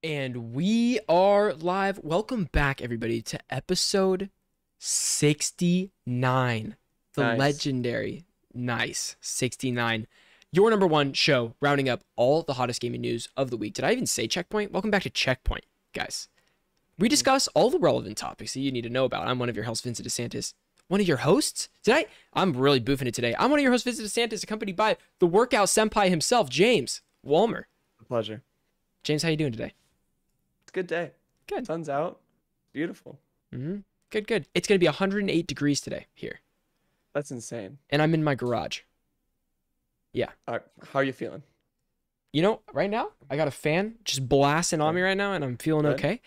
And we are live. Welcome back, everybody, to episode 69. The Nice. legendary, nice, 69. Your number one show, rounding up all the hottest gaming news of the week. Did I even say Checkpoint? Welcome back to Checkpoint, guys. We discuss all the relevant topics that you need to know about. I'm one of your hosts, Vincent DeSantis. One of your hosts? I'm really boofing it today. I'm one of your hosts, Vincent DeSantis, accompanied by the workout senpai himself, James Walmer. Pleasure. James, how you doing today? It's a good day. Good. Sun's out. Beautiful. Good. It's going to be 108 degrees today here. That's insane. And I'm in my garage. Yeah. How are you feeling? You know, right now, I got a fan just blasting on me right now, and I'm feeling Good. okay.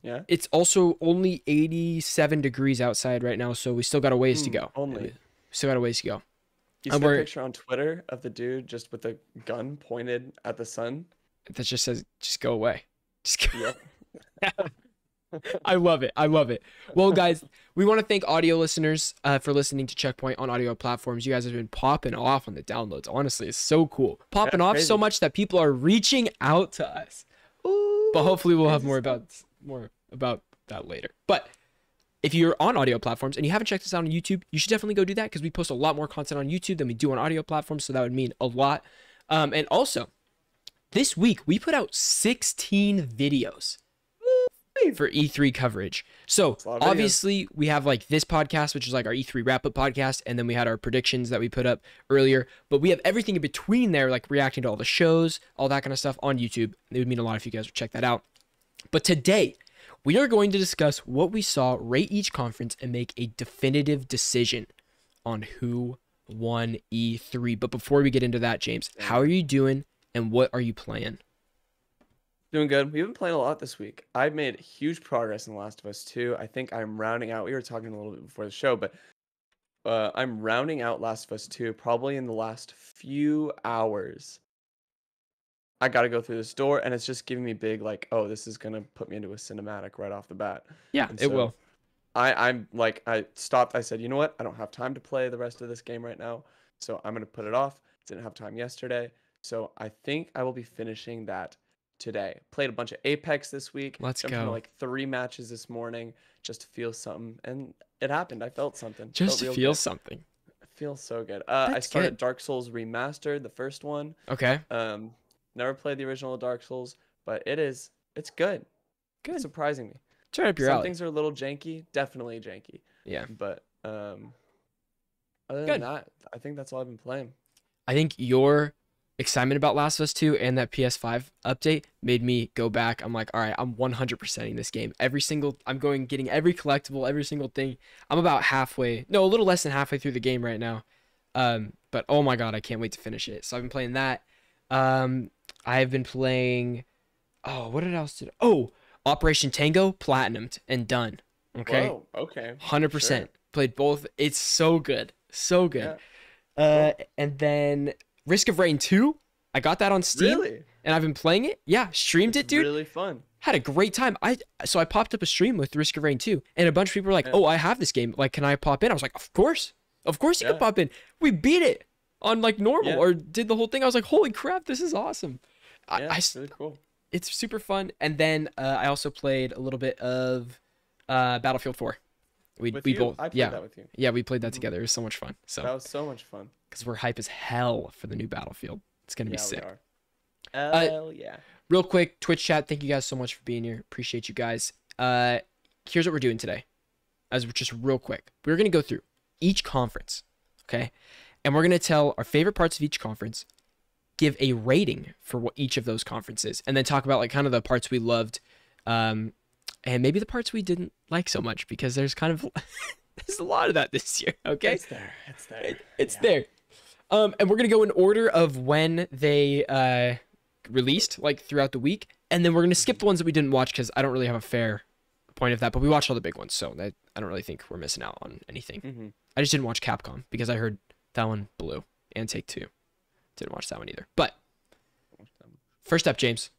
Yeah. It's also only 87 degrees outside right now, so we still got a ways to go. Only. Still got a ways to go. You see that picture on Twitter of the dude just with a gun pointed at the sun? That just says, just go away. Just go. Yep. I love it. Well, guys, we want to thank audio listeners for listening to Checkpoint on audio platforms. You guys have been popping off on the downloads. Honestly, it's so cool. Popping off crazy. so much that people are reaching out to us. Ooh, But hopefully we'll have crazy more about that later. But if you're on audio platforms and you haven't checked us out on YouTube, you should definitely go do that because we post a lot more content on YouTube than we do on audio platforms. So that would mean a lot. And also, this week we put out 16 videos for E3 coverage. So a lot of videos. obviously we have like this podcast, which is like our E3 wrap-up podcast, and then we had our predictions that we put up earlier. But we have everything in between there, like reacting to all the shows, all that kind of stuff on YouTube. It would mean a lot if you guys would check that out. But today, we are going to discuss what we saw, rate each conference, and make a definitive decision on who won E3. But before we get into that, James, how are you doing and what are you playing? Doing good. We've been playing a lot this week. I've made huge progress in The Last of Us 2. I think I'm rounding out. We were talking a little bit before the show, but I'm rounding out Last of Us 2 probably in the last few hours. I got to go through this door, and it's just giving me big, like, oh, this is going to put me into a cinematic right off the bat. Yeah, And it so will. I'm like, I stopped. I said, you know what? I don't have time to play the rest of this game right now, so I'm going to put it off. Didn't have time yesterday, so I think I will be finishing that today. Played a bunch of Apex this week. Let's Jumped into go. like 3 matches this morning just to feel something, and it happened. I felt something. Just Felt real feel good. something. It feels so good. I That's started good. Dark Souls Remastered, the first one. Okay. Never played the original Dark Souls, but it's good. Good. It's surprising me. It's right up your Some alley. things are a little janky, definitely janky. Yeah. But other Good. than that, I think that's all I've been playing. I think your excitement about Last of Us 2 and that PS5 update made me go back. I'm like, all right, I'm 100%ing this game. Getting every collectible, every single thing. I'm about a little less than halfway through the game right now. But oh my God, I can't wait to finish it. So I've been playing that. I've been playing, what else Operation Tango, platinumed and done. Okay. Whoa, okay. 100%. Sure. Played both. It's so good. So good. Yeah. And then Risk of Rain 2, I got that on Steam. Really? And I've been playing it. Yeah, streamed it, dude. Really fun. Had a great time. I popped up a stream with Risk of Rain 2, and a bunch of people were like, Yeah. "Oh, I have this game. Like, can I pop in?" I was like, "Of course you Yeah. can pop in." We beat it on like normal Yeah. or did the whole thing. I was like, "Holy crap, this is awesome!" Yeah, it's really cool. It's super fun. And then I also played a little bit of Battlefield 4. We With we you? both I played that with you. yeah, we played that together. It was so much fun. That So was so much fun. because we're hype as hell for the new Battlefield, it's gonna be Yeah, we sick. are. Hell yeah. Real quick, Twitch chat. Thank you guys so much for being here. Appreciate you guys. Here's what we're doing today. As just real quick, we're gonna go through each conference, okay, and we're gonna tell our favorite parts of each conference, give a rating for what each of those conferences, and then talk about like kind of the parts we loved, and maybe the parts we didn't like so much because there's kind of there's a lot of that this year. Okay, It's there. It's there. it's Yeah. there. And we're gonna go in order of when they released, like throughout the week, and then we're gonna skip the ones that we didn't watch because I don't really have a fair point of that. But we watched all the big ones, so that I don't really think we're missing out on anything. Mm-hmm. I just didn't watch Capcom because I heard that one blew, and Take-Two didn't watch that one either. But first up, James,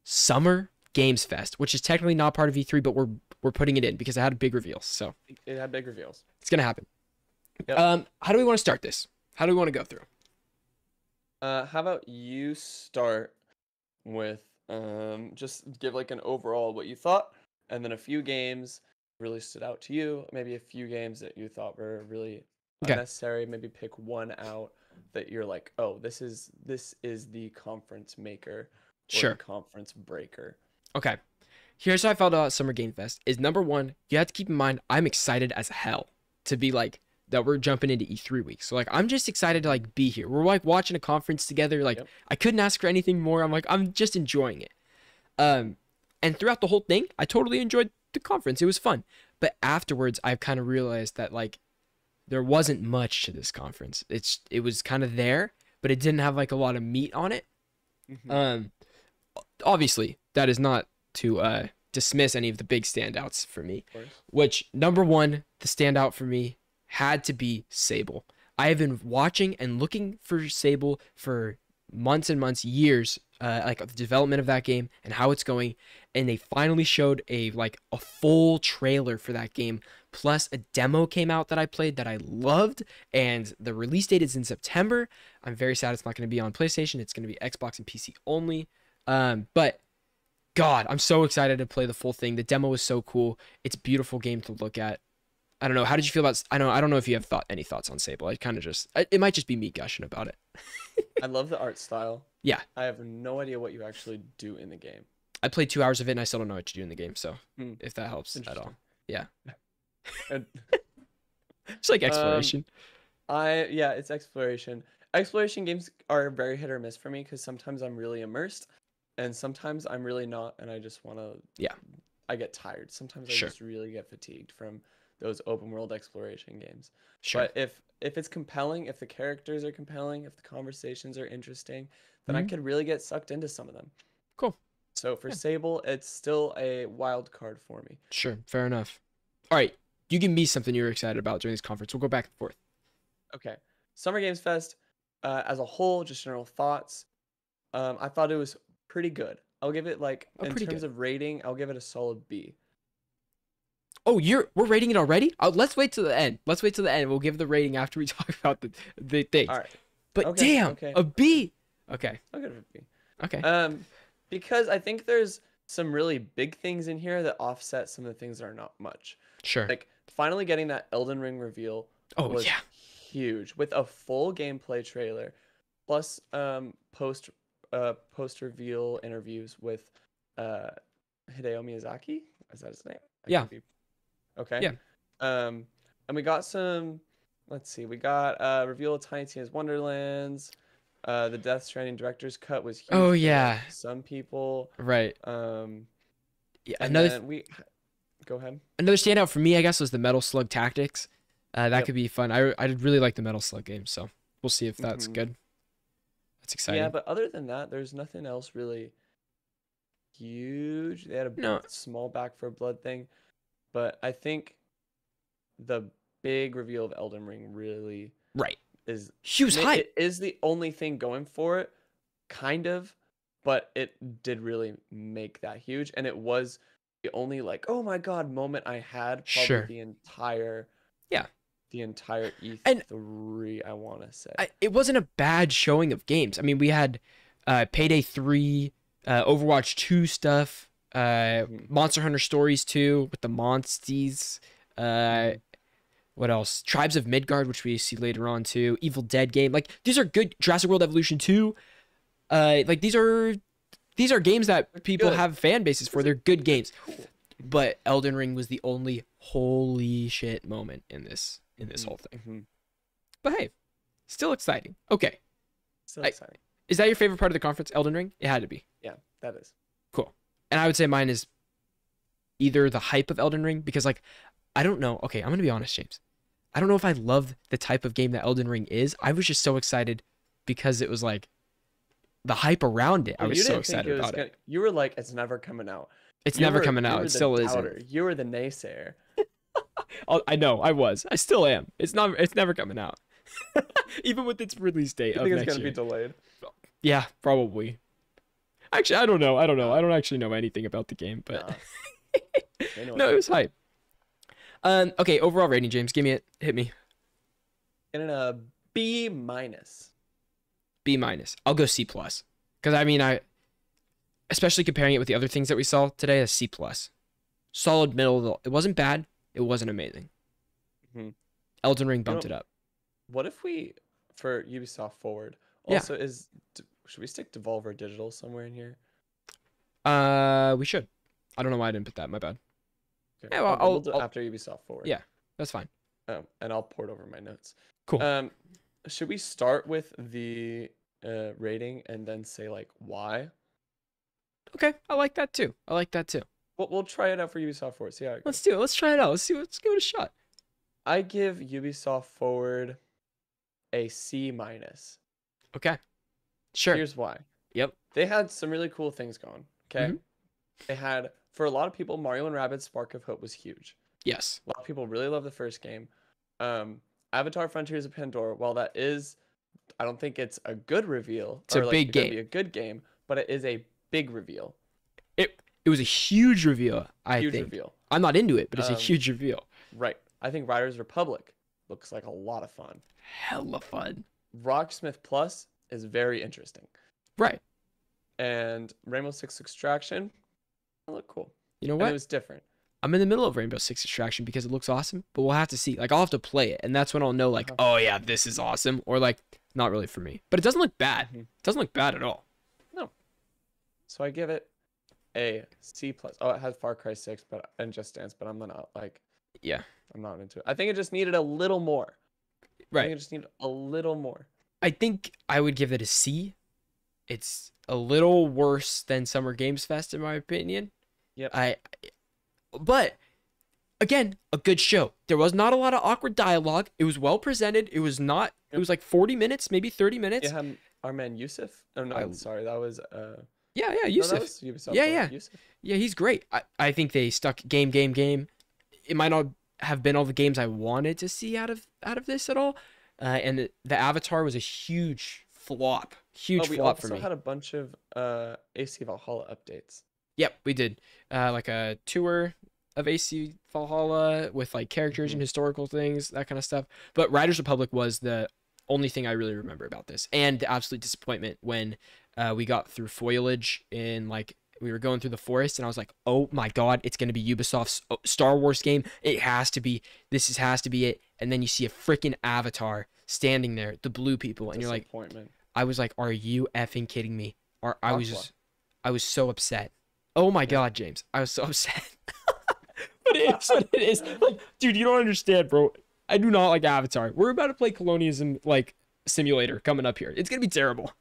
Summer Games Fest, which is technically not part of E3, but we're putting it in because it had big reveals, so It had big reveals. it's gonna happen. Yep. How do we want to start this? How do we want to go through? How about you start with Just give like an overall what you thought, and then a few games really stood out to you. Maybe a few games that you thought were really Okay, unnecessary. Maybe pick one out that you're like, oh, this is the conference maker or the sure. conference breaker. Okay. Here's how I felt about Summer Game Fest. Is number one, you have to keep in mind I'm excited as hell to be like that we're jumping into E3 week. So like I'm just excited to like be here. We're like watching a conference together. Like Yep. I couldn't ask for anything more. I'm just enjoying it. And throughout the whole thing, I totally enjoyed the conference. It was fun. But afterwards, I've kind of realized that like there wasn't much to this conference. It was kind of there, but it didn't have like a lot of meat on it. Mhm. Um, Obviously, that is not to dismiss any of the big standouts for me. Of course. Which number one, the standout for me had to be Sable. I have been watching and looking for Sable for months and months, years, like the development of that game and how it's going, and they finally showed a full trailer for that game. Plus, a demo came out that I played that I loved, and the release date is in September. I'm very sad it's not going to be on PlayStation. It's going to be Xbox and PC only. But God, I'm so excited to play the full thing. The demo is so cool. It's a beautiful game to look at. I don't know. How did you feel about? I don't know if you have any thoughts on Sable. I kind of just. It might just be me gushing about it. I love the art style. Yeah, I have no idea what you actually do in the game. I played 2 hours of it and I still don't know what to do in the game. So Hmm. if that helps at all, Interesting. yeah, And, it's like um, exploration. yeah, it's exploration. Exploration games are very hit or miss for me because sometimes I'm really immersed, and sometimes I'm really not, and I just want to. Yeah. I get tired. Sometimes I Sure, just really get fatigued from those open world exploration games. sure. But if it's compelling, if the characters are compelling, if the conversations are interesting, then I Mhm. could really get sucked into some of them. Cool. So for Yeah. Sable, it's still a wild card for me. Sure. Fair enough. All right. You give me something you were excited about during this conference. We'll go back and forth. Okay, Summer Games Fest, as a whole, just general thoughts. I thought it was pretty good. I'll give it like Oh, in pretty terms good. of rating, I'll give it a solid B. Oh, we're rating it already? Let's wait till the end. Let's wait till the end. We'll give the rating after we talk about the things. All right, But okay, damn, okay, a B. Okay. I'll give it a B. Okay. Because I think there's some really big things in here that offset some of the things that are not much. Sure. Like finally getting that Elden Ring reveal Oh was yeah. huge with a full gameplay trailer, plus post reveal interviews with uh Hideo Miyazaki. Is that his name? I Yeah. could be. Okay. Yeah. And we got some. Let's see. We got reveal of Tiny Tina's Wonderlands. The Death Stranding director's cut was huge Oh for yeah. like, some people. Right. Yeah. And Another then we go ahead. another standout for me, I guess, was the Metal Slug Tactics. That Yep. could be fun. I really like the Metal Slug game, so we'll see if that's Mhm. good. That's Yeah, exciting. but other than that, there's nothing else really huge. They had a No. small Back for Blood thing, but I think the big reveal of Elden Ring really Right. is She was hype. it is the only thing going for it, kind of, but it did really make that huge, and it was the only like, oh my God moment I had probably Sure. the entire Yeah. And E3, I want to say. it wasn't a bad showing of games. I mean, we had Payday 3, Overwatch 2 stuff, Mhm. Monster Hunter Stories 2 with the Monsties. Mhm. What else? Tribes of Midgard, which we see later on too. Evil Dead game. Like these are good. Jurassic World Evolution 2. Like these are games that people good. have fan bases for. Those are They're good games. cool. But Elden Ring was the only holy shit moment in this whole thing. Mhm. But hey, still exciting. Okay. So I- exciting. Is that your favorite part of the conference, Elden Ring? It had to be. Yeah, that is. Cool. And I would say mine is either the hype of Elden Ring, because like I don't know. Okay, I'm gonna be honest, James. I don't know if I love the type of game that Elden Ring is. I was just so excited because it was like the hype around it. I Well, was you so didn't think excited was about it. You were like, it's never coming out. It's You never were- coming you out. were It the still doubter. isn't. You were the naysayer. I know. I was. I still am. It's not. It's never coming out. Even with its release date You of think it's next gonna year. be delayed? Yeah, probably. Actually, I don't know. I don't actually know anything about the game, but Nah. They know no, what it was hype. Okay, overall rating, James. Give me it. Hit me. in a B minus. B minus. I'll go C plus. Because I mean, especially comparing it with the other things that we saw today, a C plus. Solid middle. It wasn't bad. It wasn't amazing. Mhm. Elden Ring You know, bumped it up. what if we, for Ubisoft Forward, Yeah. also should we stick Devolver Digital somewhere in here? We should. I don't know why I didn't put that. My bad. Okay. Yeah, well, Okay, we'll do I'll after Ubisoft Forward. yeah, that's fine. And I'll port over my notes. Cool. Should we start with the rating and then say like why? Okay, I like that too. I like that too. We'll try it out for Ubisoft Forward. See how it goes. Let's do it. Let's try it out. Let's give it a shot. I give Ubisoft Forward a C minus. Okay. Sure. Here's why. Yep. They had some really cool things going. Okay. Mhm. They had, for a lot of people, Mario and Rabbids Spark of Hope was huge. Yes. A lot of people really love the first game. Avatar Frontiers of Pandora, while that is, I don't think it's a good reveal. It's a big gonna game. be a good game, but it is a big reveal. It was a huge reveal, I Huge think. reveal. I'm not into it, but it's a Um, huge reveal. Right. I think Riders Republic looks like a lot of fun. Hella fun. Rocksmith Plus is very interesting. Right. And Rainbow Six Extraction, it looked cool. You know And what? it was different. I'm in the middle of Rainbow Six Extraction because it looks awesome, but we'll have to see. Like, I'll have to play it, and that's when I'll know, like, Uh-huh. oh yeah, this is awesome, or like, not really for me. But it doesn't look bad. Mhm. It doesn't look bad at all. So I give it a C plus. Oh, it has Far Cry 6 and Just Dance, but I'm not like Yeah. I'm not into it. I think it just needed a little more. I think Right. it just needed a little more. I think I would give it a C. It's a little worse than Summer Games Fest, in my opinion. Yep. But again, a good show. There was not a lot of awkward dialogue. It was well presented. It was not. It Yep. was like 40 minutes, maybe 30 minutes. You had our man Yusuf. Oh no, I- sorry, that was Yeah, no, Yusuf. that was Ubisoft. Yeah, Forward. yeah. Yusuf. Yeah, he's great. I think they stuck game. It might not have been all the games I wanted to see out of this at all. And the Avatar was a huge flop. Huge We flop for also me. had a bunch of AC Valhalla updates. Yep, we did. Like a tour of AC Valhalla with like characters and historical things, that kind of stuff. But Riders Republic was the only thing I really remember about this, and the absolute disappointment when we got through foliage in like we were going through the forest, and I was like, oh my god, it's gonna be Ubisoft's Star Wars game. It has to be. Has to be it. And then you see a freaking Avatar standing there, the blue people, and you're like, Disappointment. I was like, are you effing kidding me? I Aqua. was so upset. Oh my god, James, I was so upset. But it is what it is. Like, dude, you don't understand, bro. I do not like Avatar. We're about to play Colonialism like simulator coming up here. It's gonna be terrible.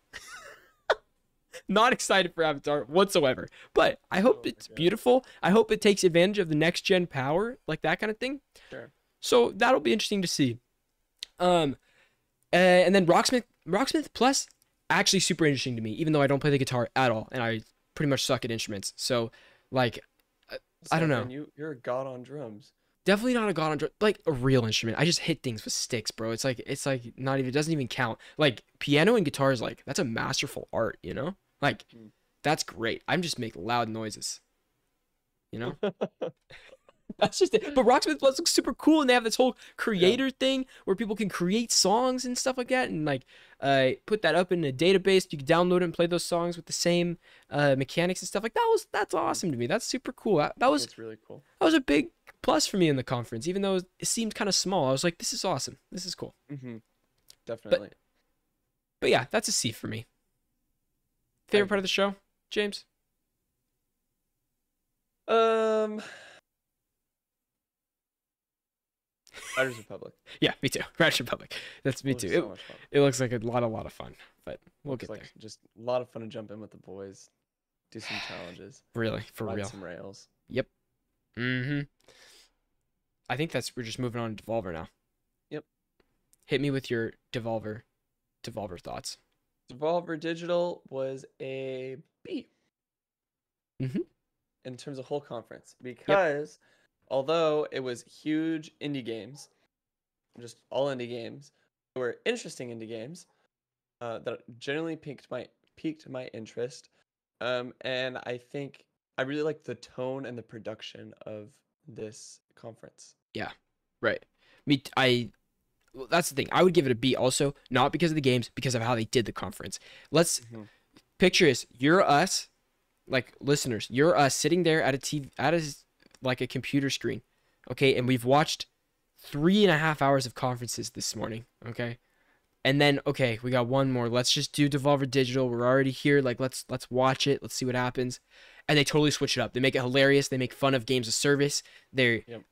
Not excited for Avatar whatsoever. But I hope Oh my it's God. beautiful. I hope it takes advantage of the next gen power, like that kind of thing. Sure. So that'll be interesting to see. And then Rocksmith Plus, actually super interesting to me, even though I don't play the guitar at all, and I pretty much suck at instruments. So, like, I don't know. And you're a god on drums. Definitely not a god on like a real instrument. I just hit things with sticks, bro. It's like not even, it doesn't even count. Like piano and guitar is like, that's a masterful art, you know? Like Mm. that's great. I'm just making loud noises. You know? That's just it. But Rocksmith Plus looks super cool, and they have this whole creator thing where people can create songs and stuff like that, and like put that up in a database. You can download it and play those songs with the same mechanics and stuff. Like that's awesome to me. That's super cool. That was It's really cool. a big plus for me in the conference, even though it seemed kind of small. I was like, this is awesome. This is cool. Definitely. But yeah, that's a C for me. Favorite part of the show, James? Riders Republic. Yeah, me too. Riders Republic. That's me Looks too. so much fun. It looks like a lot of fun, but we'll Looks get like there. just a lot of fun to jump in with the boys, do some challenges, Really, for ride real. some rails. Yep. Mm-hmm. I think we're just moving on to Devolver now. Yep. Hit me with your Devolver thoughts. Devolver Digital was a B. Mhm. In terms of whole conference, because although it was huge indie games, just all indie games, they were interesting indie games that generally piqued my interest, and I think I really liked the tone and the production of this conference. Right. Well, that's the thing. I would give it a B also, not because of the games, because of how they did the conference. Let's Mhm. picture this. You're us, like listeners, you're sitting there at a TV, like a computer screen, okay, and we've watched 3.5 hours of conferences this morning, okay, and then okay, we got one more. Let's just do Devolver Digital. We're already here. Like let's watch it. Let's see what happens. And they totally switch it up. They make it hilarious. They make fun of games of service. Yep.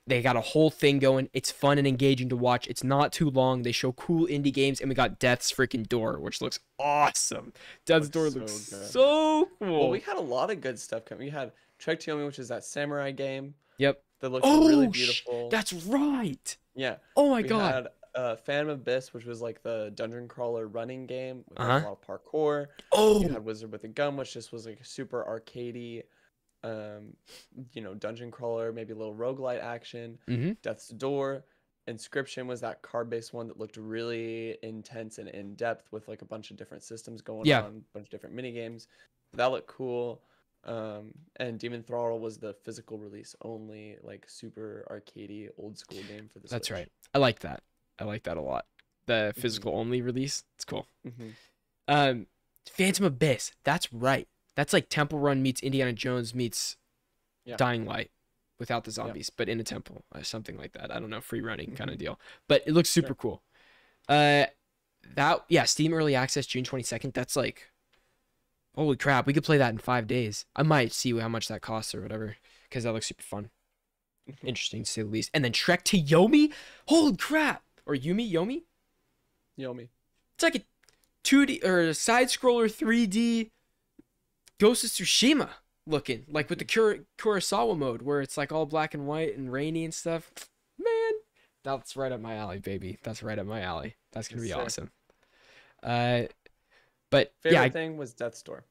They got a whole thing going. It's fun and engaging to watch. It's not too long. They show cool indie games, and we got Death's freaking Door, which looks awesome. Death's Door looks so cool. Well, we had a lot of good stuff coming. We had Trek to Yomi, which is that samurai game. Yep. That looks really beautiful. That's right. Yeah. Oh my we god. had Phantom Abyss, which was like the dungeon crawler running game with like, Uh-huh. a lot of parkour. Oh. You had Wizard with a Gun, which just was like a super arcadey, dungeon crawler, maybe a little roguelite action. Mm-hmm. Death's Door. Inscription was that card-based one that looked really intense and in-depth with like a bunch of different systems going on, a bunch of different mini games. That looked cool. And Demon Thrall was the physical release only, like super arcadey old school game for the Switch. That's right. I like that. I like that a lot. The physical only release. It's cool. Mm-hmm. Phantom Abyss. That's right. That's like Temple Run meets Indiana Jones meets Dying Light without the zombies, but in a temple, something like that. I don't know, free running kind of deal. But it looks super cool. Steam Early Access June 22nd. That's like, holy crap, we could play that in 5 days. I might see how much that costs or whatever, because that looks super fun. Interesting to say the least. And then Trek to Yomi. Holy crap! Or Yomi. It's like a 2D or a side scroller 3D Ghost of Tsushima looking, like with the Kurosawa mode where it's like all black and white and rainy and stuff. Man, that's right up my alley, baby. That's right up my alley. That's gonna be awesome. But favorite thing was Death's Door.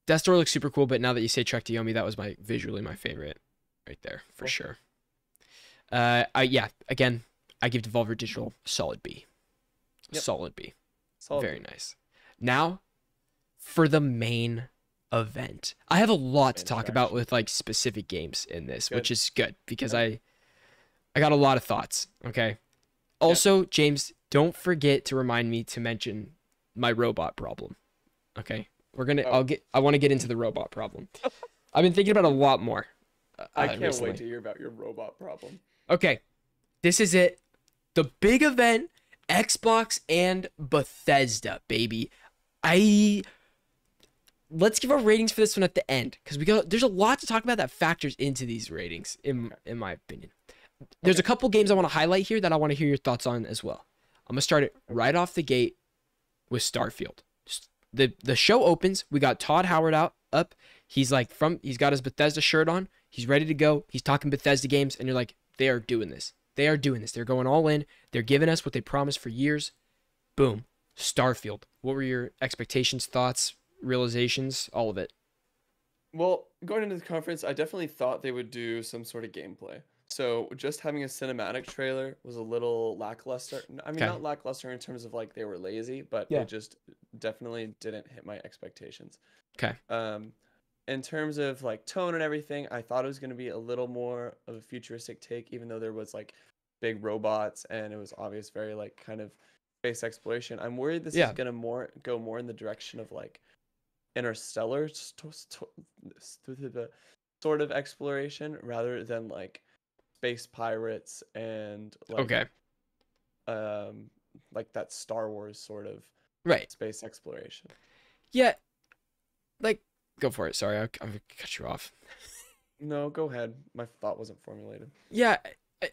Death's Door looks super cool, but now that you say Trek to Yomi, that was visually my favorite right there for sure. Again, I give Devolver Digital a solid B. Solid B. Very nice. Now, for the main event, I have a lot to talk about with like specific games in this, which is good because I got a lot of thoughts. Okay. Also, James, don't forget to remind me to mention my robot problem. Okay. I want to get into the robot problem. I've been thinking about it a lot more. I can't wait to hear about your robot problem. Okay. This is it. The big event, Xbox and Bethesda, baby. Let's give our ratings for this one at the end, because there's a lot to talk about that factors into these ratings, in my opinion. There's a couple games I want to highlight here that I want to hear your thoughts on as well. I'm gonna start it right off the gate with Starfield. The show opens. We got Todd Howard up. He's got his Bethesda shirt on. He's ready to go. He's talking Bethesda games, and you're like, they are doing this. They are doing this. They're going all in. They're giving us what they promised for years. Boom. Starfield. What were your expectations, thoughts, realizations, all of it? Well, going into the conference, I definitely thought they would do some sort of gameplay. So just having a cinematic trailer was a little lackluster. I mean, not lackluster in terms of like they were lazy, but it just definitely didn't hit my expectations. Okay. In terms of like tone and everything, I thought it was going to be a little more of a futuristic take, even though there was like big robots and it was obvious, very like kind of space exploration. I'm worried this is going to go more in the direction of like interstellar sort of exploration rather than like space pirates and like like that Star Wars sort of space exploration. Yeah, like go for it. Sorry, I'm gonna cut you off. No, go ahead. My thought wasn't formulated. Yeah,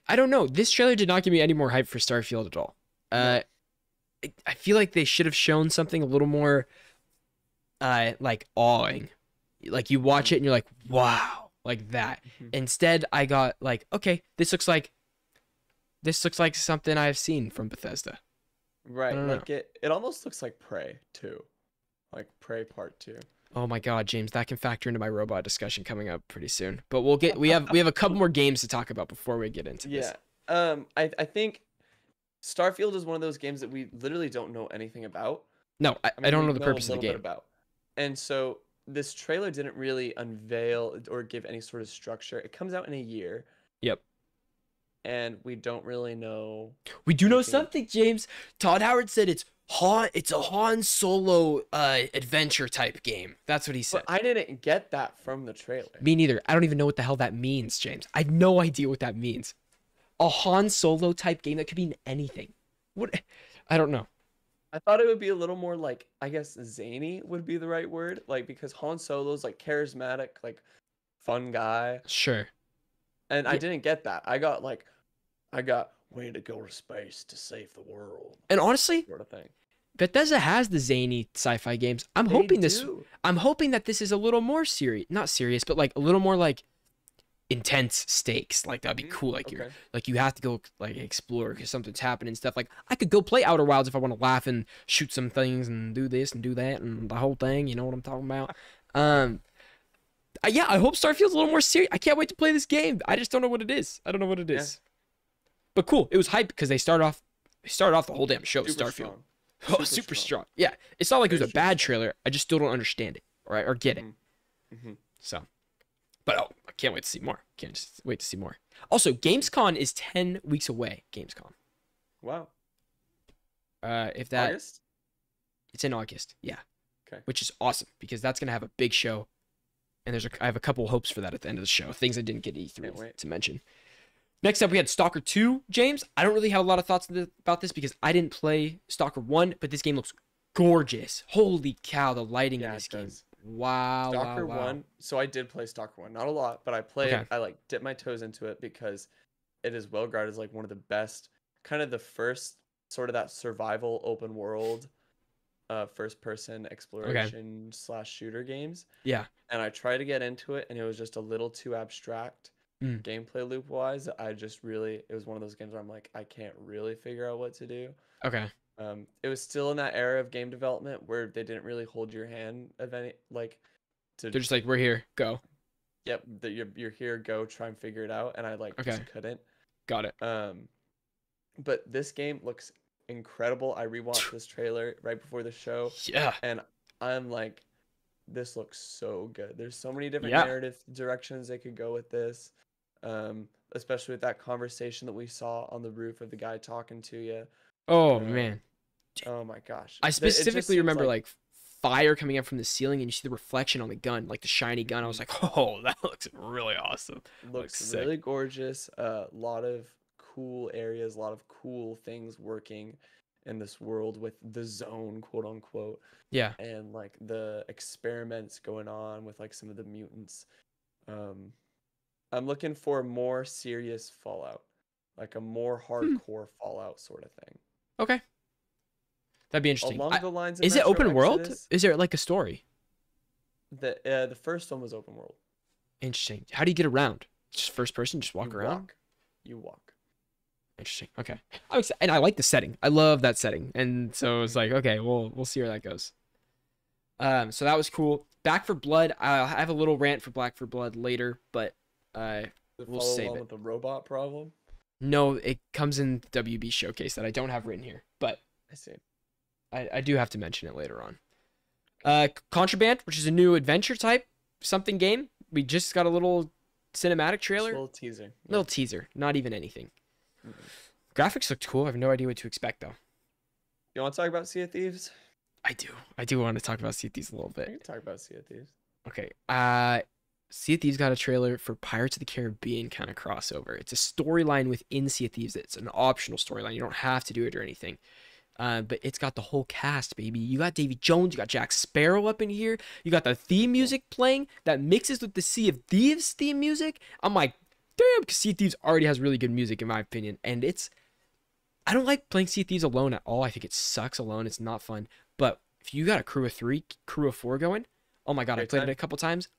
I don't know. This trailer did not give me any more hype for Starfield at all. No. I feel like they should have shown something a little more like awing. Like you watch it and you're like, wow, like that. Instead, I got like, okay, this looks like something I've seen from Bethesda. Right. Like it almost looks like Prey 2. Like Prey Part 2. Oh my god, James, that can factor into my robot discussion coming up pretty soon. But we have a couple more games to talk about before we get into this. Yeah. I think Starfield is one of those games that we literally don't know anything about. No, I don't know the purpose of the game. And so this trailer didn't really unveil or give any sort of structure. It comes out in a year. Yep. And we don't really know. We do know something, James. Todd Howard said it's It's a Han Solo adventure type game. That's what he said. But I didn't get that from the trailer. Me neither. I don't even know what the hell that means, James. I have no idea what that means. A Han Solo type game that could mean anything. What? I don't know. I thought it would be a little more like, I guess zany would be the right word. Like, because Han Solo's like charismatic, like fun guy. Sure. And I Yeah. didn't get that. I got way to go to space to save the world And honestly, sort of thing. Bethesda has the zany sci-fi games. I'm They hoping do. I'm hoping that this is a little more serious, not serious, but like a little more like intense stakes. Like that'd be cool. Like Okay. you have to go like explore because something's happening and stuff. Like I could go play Outer Wilds if I want to laugh and shoot some things and do this and do that and the whole thing. You know what I'm talking about? Yeah, I hope Starfield's a little more serious. I can't wait to play this game. I just don't know what it is. I don't know what it is. But cool. It was hype because they started off the whole damn show. Super Starfield. strong. Oh, super strong. Yeah, it's not like it was Very a bad strong. trailer. I just still don't understand it, or get it. Mm-hmm. So, but I can't wait to see more. Can't just wait to see more. Also, Gamescom is 10 weeks away. Gamescom. Wow. If that August? it's in August, yeah. Okay. Which is awesome because that's gonna have a big show, and I have a couple hopes for that at the end of the show. Things I didn't get Can't E3 wait. to mention. Next up, we had Stalker 2. James, I don't really have a lot of thoughts about this because I didn't play Stalker 1, but this game looks gorgeous. Holy cow, the lighting in Yeah, this it game. does. Wow, Stalker wow, wow. 1. So I did play Stalker 1. Not a lot, but I played. Okay. I like dipped my toes into it because it is well regarded as like one of the best, kind of the first sort of that survival open world, first person exploration slash shooter games. Yeah. And I tried to get into it, and it was just a little too abstract. Mm. Gameplay loop wise, it was one of those games where I'm like, I can't really figure out what to do. Okay. It was still in that era of game development where they didn't really hold your hand of any like to They're just like, we're here. Go. yep, that you're here, go try and figure it out, and I like Okay. just couldn't. Got it. But this game looks incredible. I rewatched this trailer right before the show, Yeah. and I'm like, this looks so good. There's so many different Yeah. narrative directions they could go with this. Especially with that conversation that we saw on the roof of the guy talking to you. Oh, Um, man. Oh my gosh. I It just specifically seems remember like fire coming up from the ceiling and you see the reflection on the gun, like the shiny gun. I was like, oh, that looks really awesome. looks sick. really gorgeous. A lot of cool areas, a lot of cool things working in this world with the zone, quote unquote, Yeah. and like the experiments going on with like some of the mutants. I'm looking for more serious Fallout, like a more hardcore Fallout sort of thing. Okay. That'd be interesting. Along the lines of Is it Metro open world? Exodus, Is there like a story? the first one was open world. Interesting. How do you get around? Just first person, just walk You around? You walk. Interesting. Okay. And I like the setting. I love that setting. And so it's like, okay, we'll see where that goes. So that was cool. Back for Blood. I have a little rant for Back for Blood later, but Does it We'll follow save along it. with the robot problem. no, it comes in WB Showcase that I don't have written here, but I see. I do have to mention it later on. Contraband, which is a new adventure type something game. We just got a little cinematic Just trailer, a little teaser. little teaser, not even anything. Mhm. Graphics looked cool. I have no idea what to expect though. You want to talk about Sea of Thieves? I do want to talk about Sea of Thieves a little We bit. can talk about Sea of Thieves. Okay. Sea of Thieves got a trailer for Pirates of the Caribbean kind of crossover. It's a storyline within Sea of Thieves. It's an optional storyline. You don't have to do it or anything. But it's got the whole cast, baby. You got Davy Jones, you got Jack Sparrow up in here. You got the theme music playing that mixes with the Sea of Thieves theme music. I'm like, damn, because Sea of Thieves already has really good music in my opinion. And I don't like playing Sea of Thieves alone at all. I think it sucks alone. It's not fun. But if you got a crew of 3, crew of 4 going, oh my God, I Great played time. it a couple times.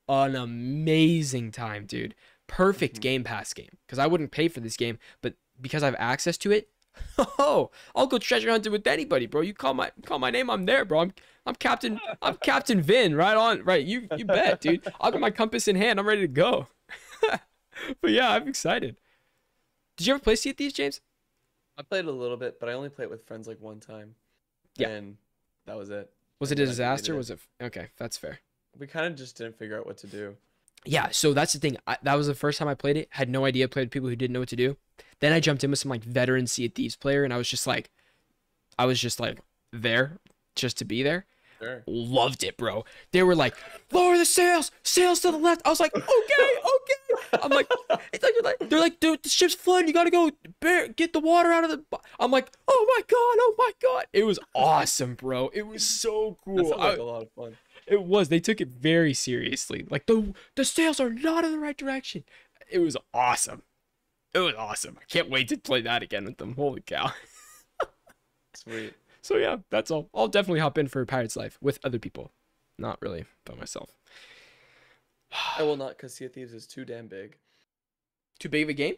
An amazing time, dude. Perfect Mhm. Game Pass game. Because I wouldn't pay for this game, but because I have access to it, oh, I'll go treasure hunting with anybody, bro. You call my name, I'm there, bro. I'm Captain Vin, right on, right. You bet, dude. I'll get my compass in hand. I'm ready to go. But yeah, I'm excited. Did you ever play Sea of Thieves, James? I played a little bit, but I only played with friends like one time. Yeah. And that was it. Was it And a then I disaster? deleted Was it okay? That's fair. We kind of just didn't figure out what to do. Yeah, so that's the thing. That was the first time I played it. Had no idea. Played with people who didn't know what to do. Then I jumped in with some like veteran Sea of Thieves player, and I was just like, there just to be there. Sure. Loved it, bro. They were like, lower the sails to the left. I was like, okay. I'm like, they're like, dude, the ship's flooding. You gotta go get the water out of the. I'm like, oh my god. It was awesome, bro. It was so That cool. sounds like a lot of fun. It was. They took it very seriously. Like the sails are not in the right direction. It was awesome. It was awesome. I can't wait to play that again with them. Holy cow. Sweet. So yeah, that's all. I'll definitely hop in for Pirates Life with other people. Not really by myself. I will not, because Sea of Thieves is too damn big. Too big of a game?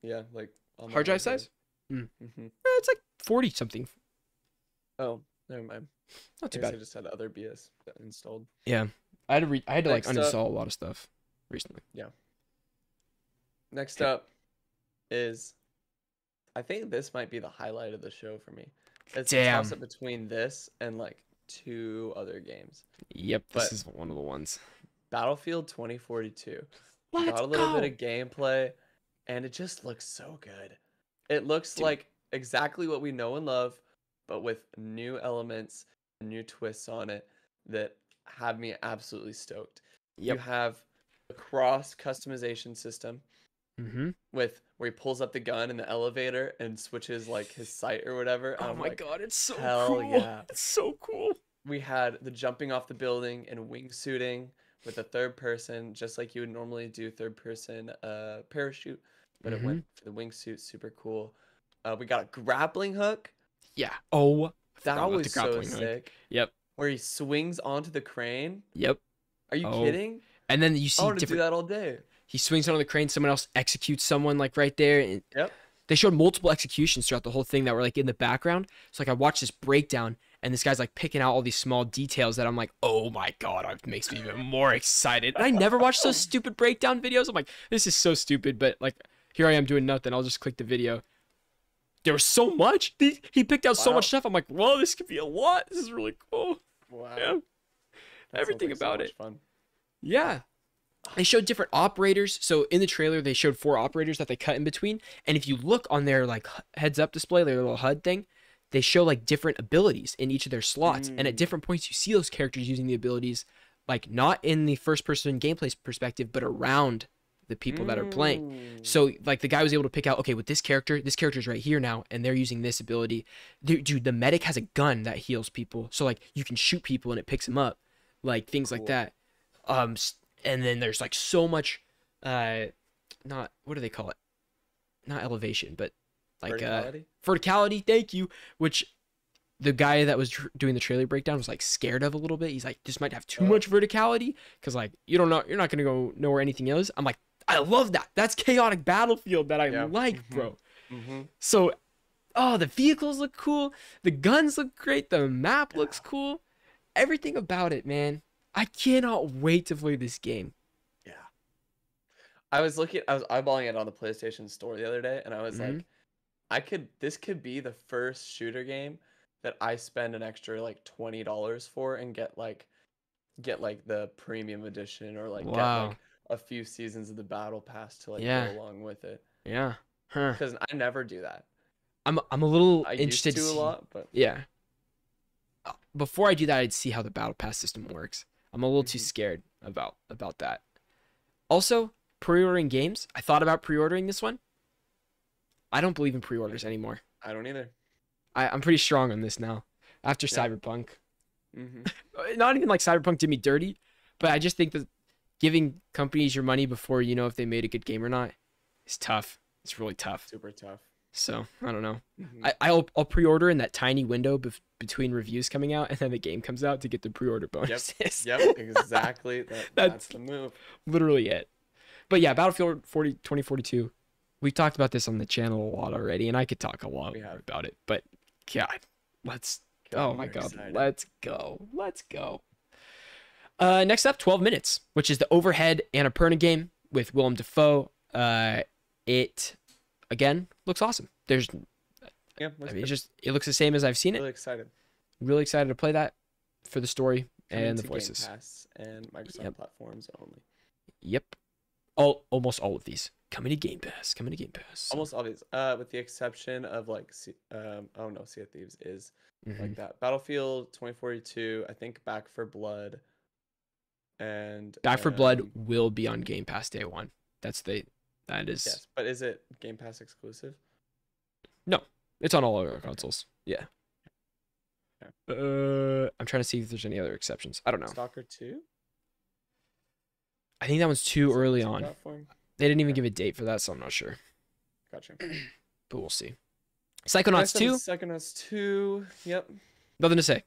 Yeah, like on my Hard drive size? Mm-hmm. It's like 40 something. Oh, never mind. Not too I guess I bad. just had other BS installed. Yeah. I had to like Next up- uninstall a lot of stuff recently. Next Okay. up is, I think this might be the highlight of the show for me. It's a Damn. toss up between this and like 2 other games. Yep, this But- is one of the ones. Battlefield 2042. Let's Got a little go. bit of gameplay, and it just looks so good. It looks Dude. like exactly what we know and love, but with new elements and new twists on it that have me absolutely stoked. You Yep. have a cross customization system Mm-hmm. with where he pulls up the gun in the elevator and switches like his sight or whatever. and Oh I'm my like, god, it's so hell cool. yeah. It's so cool. we had the jumping off the building and wingsuiting with a third person, just like you would normally do third person parachute, but it went for the wingsuit. Super cool. We got a grappling hook. Yeah. Oh, I That forgot about the was so grappling hook. sick. Yep. Where he swings onto the crane. Yep. Are you Oh, kidding? And then you I see want to do different. that all day. He swings onto the crane. Someone else executes someone like right there. And Yep. they showed multiple executions throughout the whole thing that were like in the background. So like I watched this breakdown, and this guy's like picking out all these small details that I'm like, oh my god, it makes me even more excited. And I never watched those stupid breakdown videos. I'm like, this is so stupid, but like here I am doing nothing. I'll just click the video. There was so much. He picked out so Wow. much stuff. I'm like, whoa, this could be a lot. This is really cool. Wow. Yeah. That sounds Everything like so about much it. Fun. Yeah. They showed different operators. So in the trailer, they showed 4 operators that they cut in between. And if you look on their like heads up display, their little HUD thing, they show like different abilities in each of their slots. And at different points, you see those characters using the abilities, like not in the first person gameplay perspective, but around the people that are playing. So like the guy was able to pick out, okay, with this character's right here now, and they're using this ability. Dude, the medic has a gun that heals people. So like you can shoot people and it picks them up. Like things like Cool. that. And then there's like so much not, what do they call it? Not elevation, but like Verticality? verticality, thank you, which the guy that was doing the trailer breakdown was like scared of a little bit. He's like, this might have too much verticality because like you're not gonna go know where anything is. I'm like, I love that. That's chaotic battlefield that I Yeah. like, bro. Mm-hmm. So, oh, the vehicles look cool. The guns look great. The map looks cool. Everything about it, man. I cannot wait to play this game. Yeah. I was eyeballing it on the PlayStation Store the other day, and I was Mhm. like, this could be the first shooter game that I spend an extra like $20 for and get like the premium edition or like get Wow. like a few seasons of the battle pass to like Yeah. go along with it. Yeah. Huh. Because I never do that. I'm a little I used interested to a see. lot, but Yeah. Before I do that, I'd see how the battle pass system works. I'm a little too Mhm. scared about that. Also, pre-ordering games. I thought about pre-ordering this one. I don't believe in pre-orders anymore. I don't either. I'm pretty strong on this now. After Yeah. Cyberpunk. Hmm. Not even like Cyberpunk did me dirty, but I just think that giving companies your money before you know if they made a good game or not is tough. It's really tough. Super tough. So I don't know. Mhm. I'll pre-order in that tiny window between reviews coming out, and then the game comes out to get the pre-order bonuses. Yep, exactly. That's the move. Literally it. But yeah, Battlefield 2042. We talked about this on the channel a lot already, and I could talk a lot We more have. about it. But God, let's. God, Oh my we're God, excited. let's go. Let's go. Next up, 12 Minutes, which is the Overhead Annapurna game with Willem Dafoe. It again looks awesome. There's, Yeah, I mean, it looks the same as I've seen it. really excited. Really excited to play that for the story Coming and the to Game voices. Pass and Microsoft Yep. platforms only. Yep. Almost all of these. Coming to Game Pass. Coming to Game Pass. Almost obvious. With the exception of like, oh no, Sea of Thieves is Mhm. like that. Battlefield 2042. I think Back for Blood. And Back for Blood will be on Game Pass day one. That is. yes, but is it Game Pass exclusive? No, it's on all our consoles. Yeah. I'm trying to see if there's any other exceptions. I don't know. Stalker 2? I think that one's too early on. Platform? They didn't even give a date for that, so I'm not sure. Gotcha. But we'll see. Psychonauts 2? Psychonauts 2. Yep. Nothing to say.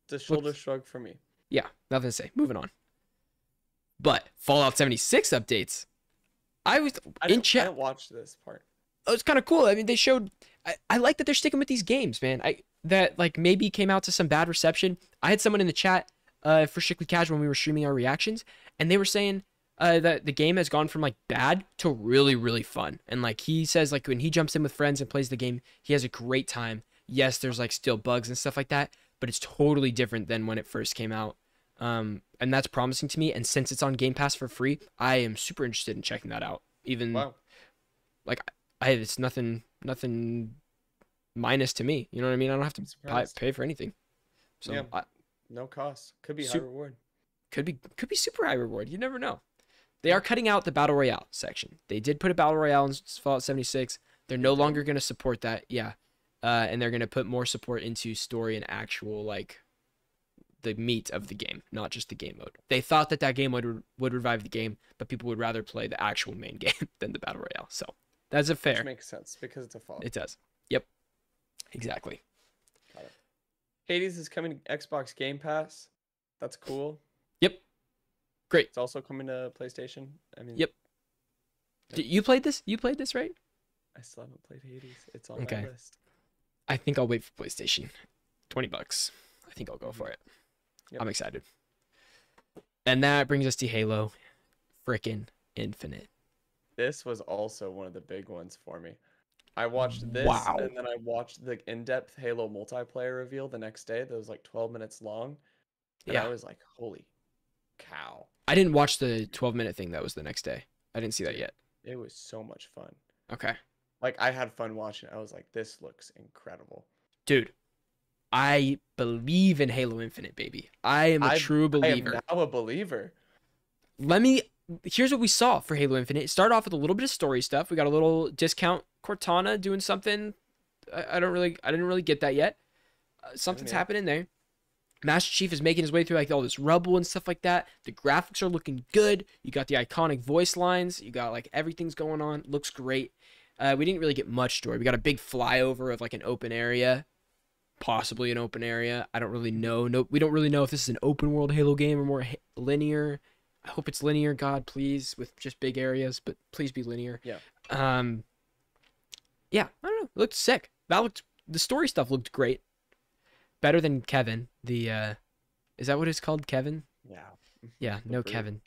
The shoulder shrug for me. Yeah, nothing to say. Moving on. But Fallout 76 updates. I didn't watch this part. Oh, it's kind of cool. I mean, they showed. I like that they're sticking with these games, man. That like maybe came out to some bad reception. I had someone in the chat for Strictly Casual when we were streaming our reactions, and they were saying that the game has gone from like bad to really, really fun. And like he says, like when he jumps in with friends and plays the game, he has a great time. Yes, there's like still bugs and stuff like that, but it's totally different than when it first came out. And that's promising to me. And since it's on Game Pass for free, I am super interested in checking that out. Even like it's nothing minus to me. You know what I mean? I don't have to pay for anything. So yeah, no cost. Could be high reward. Could be super high reward. You never know. They are cutting out the Battle Royale section. They did put a Battle Royale in Fallout 76. They're no longer going to support that. Yeah. And they're going to put more support into story and actual, like, the meat of the game, not just the game mode. They thought that game mode would revive the game, but people would rather play the actual main game than the Battle Royale. So that's a fair. Which makes sense because it's a Fallout. It does. Yep. Exactly. Got it. Hades is coming to Xbox Game Pass. That's cool. Yep. Great. It's also coming to PlayStation. I mean. Yep. You played this? You played this, right? I still haven't played Hades. It's on my list. I think I'll wait for PlayStation. $20. I think I'll go for it. Yep. I'm excited. And that brings us to Halo frickin' Infinite. This was also one of the big ones for me. I watched this, and then I watched the in-depth Halo multiplayer reveal the next day. That was like 12 minutes long. And I was like, holy cow. I didn't watch the 12-minute thing that was the next day. I didn't see that yet. It was so much fun. Okay. Like, I had fun watching it. I was like, this looks incredible. Dude, I believe in Halo Infinite, baby. I am a true believer. I am now a believer. Here's what we saw for Halo Infinite. It started off with a little bit of story stuff. We got a little discount Cortana doing something. I didn't really get that yet. Something's happening there. Master Chief is making his way through like all this rubble and stuff like that. The graphics are looking good. You got the iconic voice lines. You got like everything's going on. Looks great. We didn't really get much story. We got a big flyover of like an open area. Possibly an open area. I don't really know. No, we don't really know if this is an open world Halo game or more linear. I hope it's linear, God, please, with just big areas, but please be linear. Yeah. Yeah, I don't know. It looked sick. The story stuff looked great. Better than Kevin. Is that what it's called? Kevin? Yeah. Yeah, no Kevin.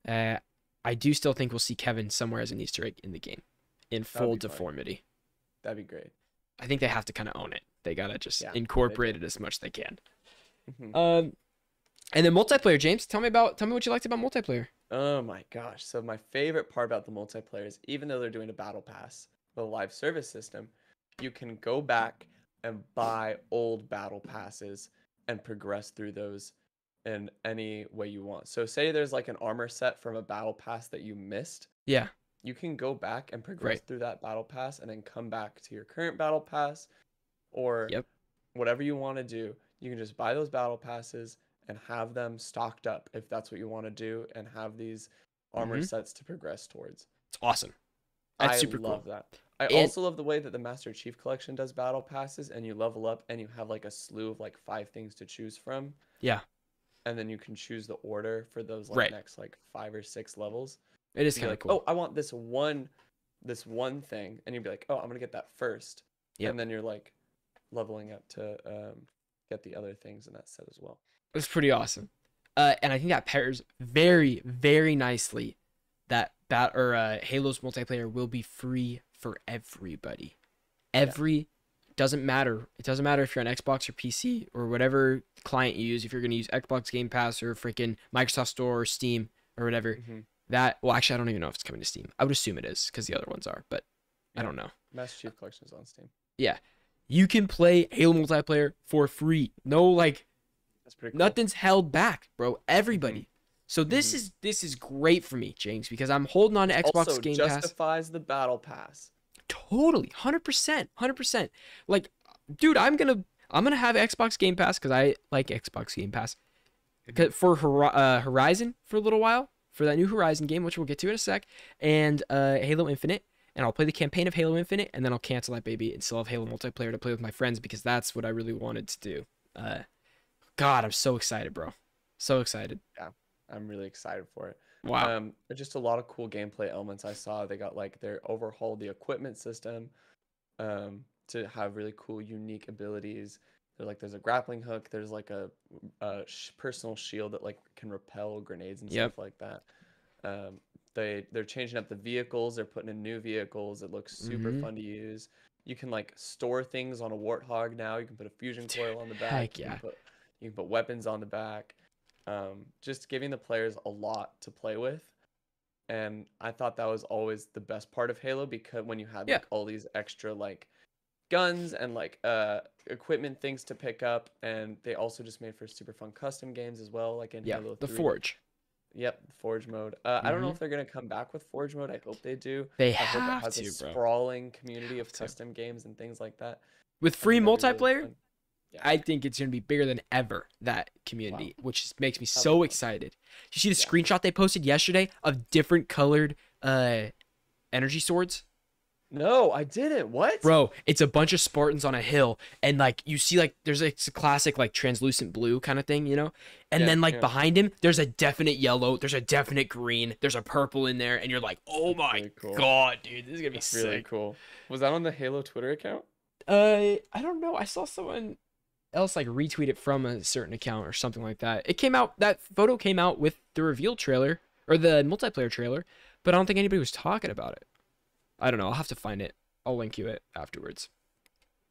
I do still think we'll see Kevin somewhere as an Easter egg in the game. In full deformity. That'd be great. I think they have to kind of own it. They gotta just incorporate it as much as they can. Mm-hmm. And then multiplayer, James. Tell me what you liked about multiplayer. Oh my gosh. So my favorite part about the multiplayer is even though they're doing a battle pass, the live service system, you can go back and buy old battle passes and progress through those in any way you want. So say there's like an armor set from a battle pass that you missed. Yeah. You can go back and progress through that battle pass and then come back to your current battle pass or whatever you want to do. You can just buy those battle passes and have them stocked up if that's what you want to do and have these armor sets to progress towards. It's awesome. That's super cool. I love that. I also love the way that the Master Chief Collection does battle passes and you level up and you have like a slew of like 5 things to choose from. Yeah. And then you can choose the order for those like next like 5 or 6 levels. It is kind of like, cool. Oh, I want this one thing. And you'd be like, oh, I'm going to get that first. Yep. And then you're like leveling up to get the other things in that set as well. It's pretty awesome. And I think that pairs very, very nicely that Halo's multiplayer will be free for everybody. Doesn't matter. It doesn't matter if you're on Xbox or PC or whatever client you use. If you're going to use Xbox Game Pass or freaking Microsoft Store or Steam or whatever, That, well, actually, I don't even know if it's coming to Steam. I would assume it is because the other ones are, but I Yeah. don't know. Master Chief Collection is on Steam. Yeah. You can play Halo multiplayer for free. No, like, That's pretty cool. nothing's held back, bro. Everybody. So this Mhm. is great for me, James, because I'm holding on to Xbox Also Game Pass. justifies the battle pass. Totally, 100%, 100%. Like, dude, I'm gonna have Xbox Game Pass because I like Xbox Game Pass. For Horizon for a little while, for that new Horizon game, which we'll get to in a sec, and Halo Infinite, and I'll play the campaign of Halo Infinite, and then I'll cancel that baby and still have Halo multiplayer to play with my friends because that's what I really wanted to do. God, I'm so excited, bro. So excited. I'm really excited for it. Wow. Just a lot of cool gameplay elements I saw. They got like they overhauled the equipment system to have really cool, unique abilities. There's a grappling hook. There's like a personal shield that like can repel grenades and Yep. stuff like that. They're changing up the vehicles. They're putting in new vehicles. It looks super Mhm. fun to use. You can like store things on a Warthog now. You can put a fusion coil on the back. Heck yeah. You can put weapons on the back. Just giving the players a lot to play with. And I thought that was always the best part of Halo because when you had Yeah. like all these extra like guns and like equipment things to pick up, and they also just made for super fun custom games as well, like in Yeah. Halo The 3. Forge. Yep, Forge mode. I don't know Mhm. if they're gonna come back with Forge mode. I hope they do. They I hope it have has a to, bro. sprawling community of Have to. custom games and things like that. With I free think that'd be really multiplayer, fun. Yeah. I think it's gonna be bigger than ever. That community, which makes me That'd so be fun. excited. You see the Yeah. screenshot they posted yesterday of different colored energy swords? No, I didn't. What? Bro, it's a bunch of Spartans on a hill, and like you see, like there's like a classic like translucent blue kind of thing, you know, and Yeah, then like yeah. behind him, there's a definite yellow, there's a definite green, there's a purple in there, and you're like, oh That's my really cool. god, dude, this is gonna be That's really sick. cool. Was that on the Halo Twitter account? I don't know. I saw someone else like retweet it from a certain account or something like that. It came out, that photo came out with the reveal trailer or the multiplayer trailer, but I don't think anybody was talking about it. I don't know. I'll have to find it. I'll link you it afterwards.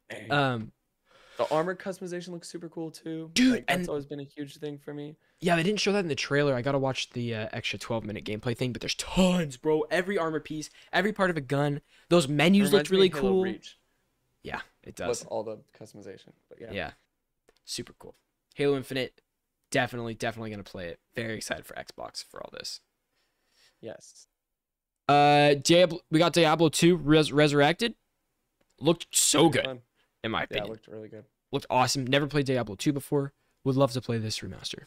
The armor customization looks super cool too. Dude, Like, that's and- always been a huge thing for me. Yeah, they didn't show that in the trailer. I gotta watch the extra 12-minute gameplay thing, but there's tons, bro. Every armor piece, every part of a gun. Those menus looked Reminds me really of Halo cool. Reach Yeah, it does. with all the customization. But yeah. Yeah, super cool. Halo Infinite, definitely gonna play it. Very excited for Xbox for all this. Yes. We got Diablo 2 Resurrected. Looked so Pretty good, fun. in my Yeah, opinion. it looked really good. Looked awesome. Never played Diablo 2 before. Would love to play this remaster.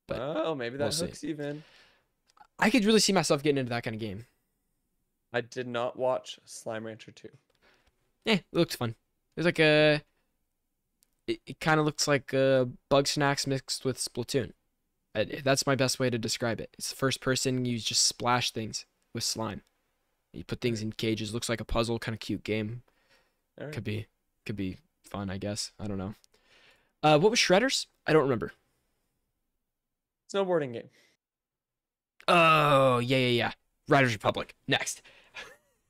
But Oh, maybe that we'll see. hooks even. I could really see myself getting into that kind of game. I did not watch Slime Rancher 2. It looked fun. It was like it kind of looks like Bug Snacks mixed with Splatoon. That's my best way to describe it. It's the first person, you just splash things with slime. You put things in cages. Looks like a puzzle, kind of cute game. All right. Could be fun, I guess. I don't know. What was Shredders? I don't remember. Snowboarding game. Oh, yeah. Riders Republic. Next.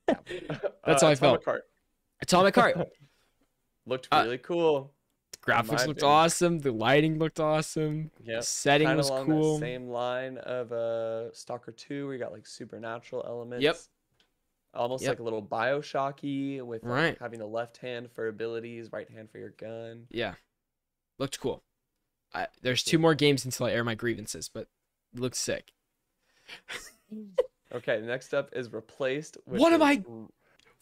That's how I felt. Atomic Heart. Atomic Heart. Looked Uh, really cool. Graphics my looked opinion. awesome. The lighting looked awesome. Yep. The setting Kinda was along cool. that same line of Stalker 2, where you got like supernatural elements. Yep. Almost Yep. like a little Bioshocky with like, Right. having the left hand for abilities, right hand for your gun. Yeah. Looked cool. There's 2 more games until I air my grievances, but it looks sick. Okay, next up is Replaced. Which One of is my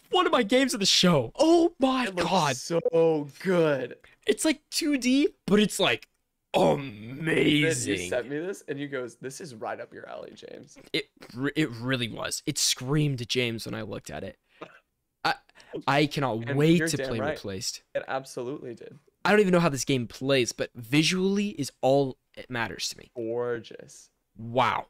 One of my games of the show. Oh my it looks god. so good. It's like 2D, but it's like Then you amazing. sent me this, and you goes, "This is right up your alley, James." It really was. It screamed James when I looked at it. I cannot And wait you're to damn play right. Replaced. It absolutely did. I don't even know how this game plays, but visually is all it matters to me. Gorgeous. Wow.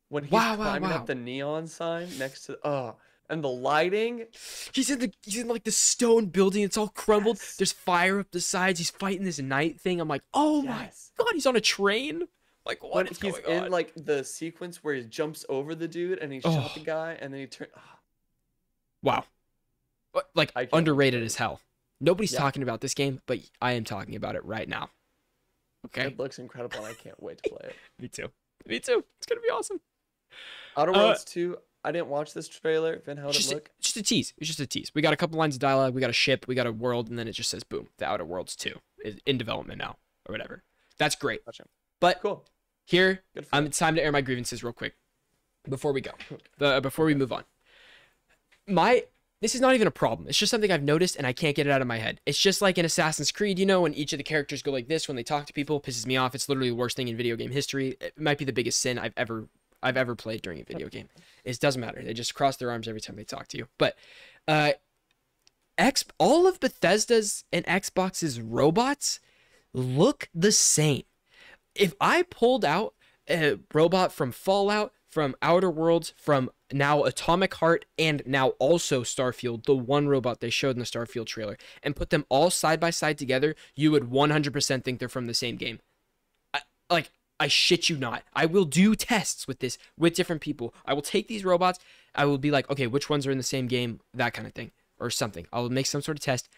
When he's Wow, climbing wow. up the neon sign next to and the lighting. He's in like the stone building. It's all crumbled. Yes. There's fire up the sides. He's fighting this night thing. I'm like, oh my Yes. god, he's on a train. Like, When what is he's going in on? like the sequence where he jumps over the dude and he shot the Oh. guy and then he turned. Wow. Like I can't wait to underrated play as it. hell. Nobody's Yeah. talking about this game, but I am talking about it right now. Okay. It looks incredible and I can't wait to play it. Me too. Me too. It's gonna be awesome. Outer Uh, Worlds 2. I didn't watch this trailer. Vin, how'd it's it just look? it's just a tease. It's just a tease. We got a couple lines of dialogue. We got a ship. We got a world, and then it just says, "Boom, the Outer Worlds 2 is in development now," or whatever. That's great. Gotcha. But Cool. here, Good for you. it's time to air my grievances real quick before we go. Before we move on. This is not even a problem. It's just something I've noticed and I can't get it out of my head. It's just like in Assassin's Creed, you know, when each of the characters go like this when they talk to people, pisses me off. It's literally the worst thing in video game history. It might be the biggest sin I've ever played during a video game. It doesn't matter. They just cross their arms every time they talk to you. But all of Bethesda's and Xbox's robots look the same. If I pulled out a robot from Fallout, from Outer Worlds, from now Atomic Heart, and now also Starfield, the one robot they showed in the Starfield trailer, and put them all side by side together, you would 100% think they're from the same game. I shit you not. I will do tests with this with different people. I will take these robots. I will be like, okay, which ones are in the same game? That kind of thing, or something. I'll make some sort of test.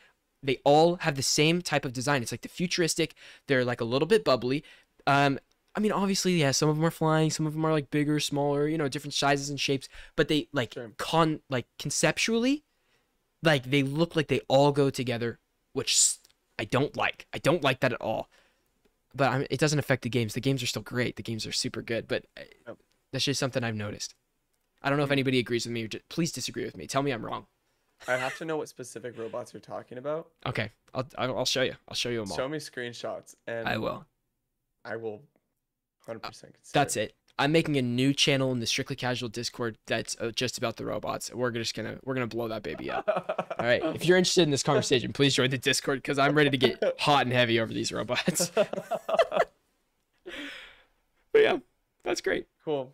They all have the same type of design. It's like the futuristic. They're like a little bit bubbly. I mean, obviously, yeah, some of them are flying, some of them are like bigger, smaller, you know, different sizes and shapes, but they like Sure. conceptually, like they look like they all go together, which I don't like. I don't like that at all. But it doesn't affect the games. The games are still great. The games are super good, but Yep. that's just something I've noticed. I don't know if anybody agrees with me or please disagree with me. Tell me I'm wrong. I have to know what specific robots you're talking about. Okay, I'll show you. I'll show you them all. Show me screenshots, and I will. I will 100% consider. That's it. I'm making a new channel in the Strictly Casual Discord that's just about the robots. We're gonna blow that baby up. All right. If you're interested in this conversation, please join the Discord because I'm ready to get hot and heavy over these robots. But yeah, that's great. Cool.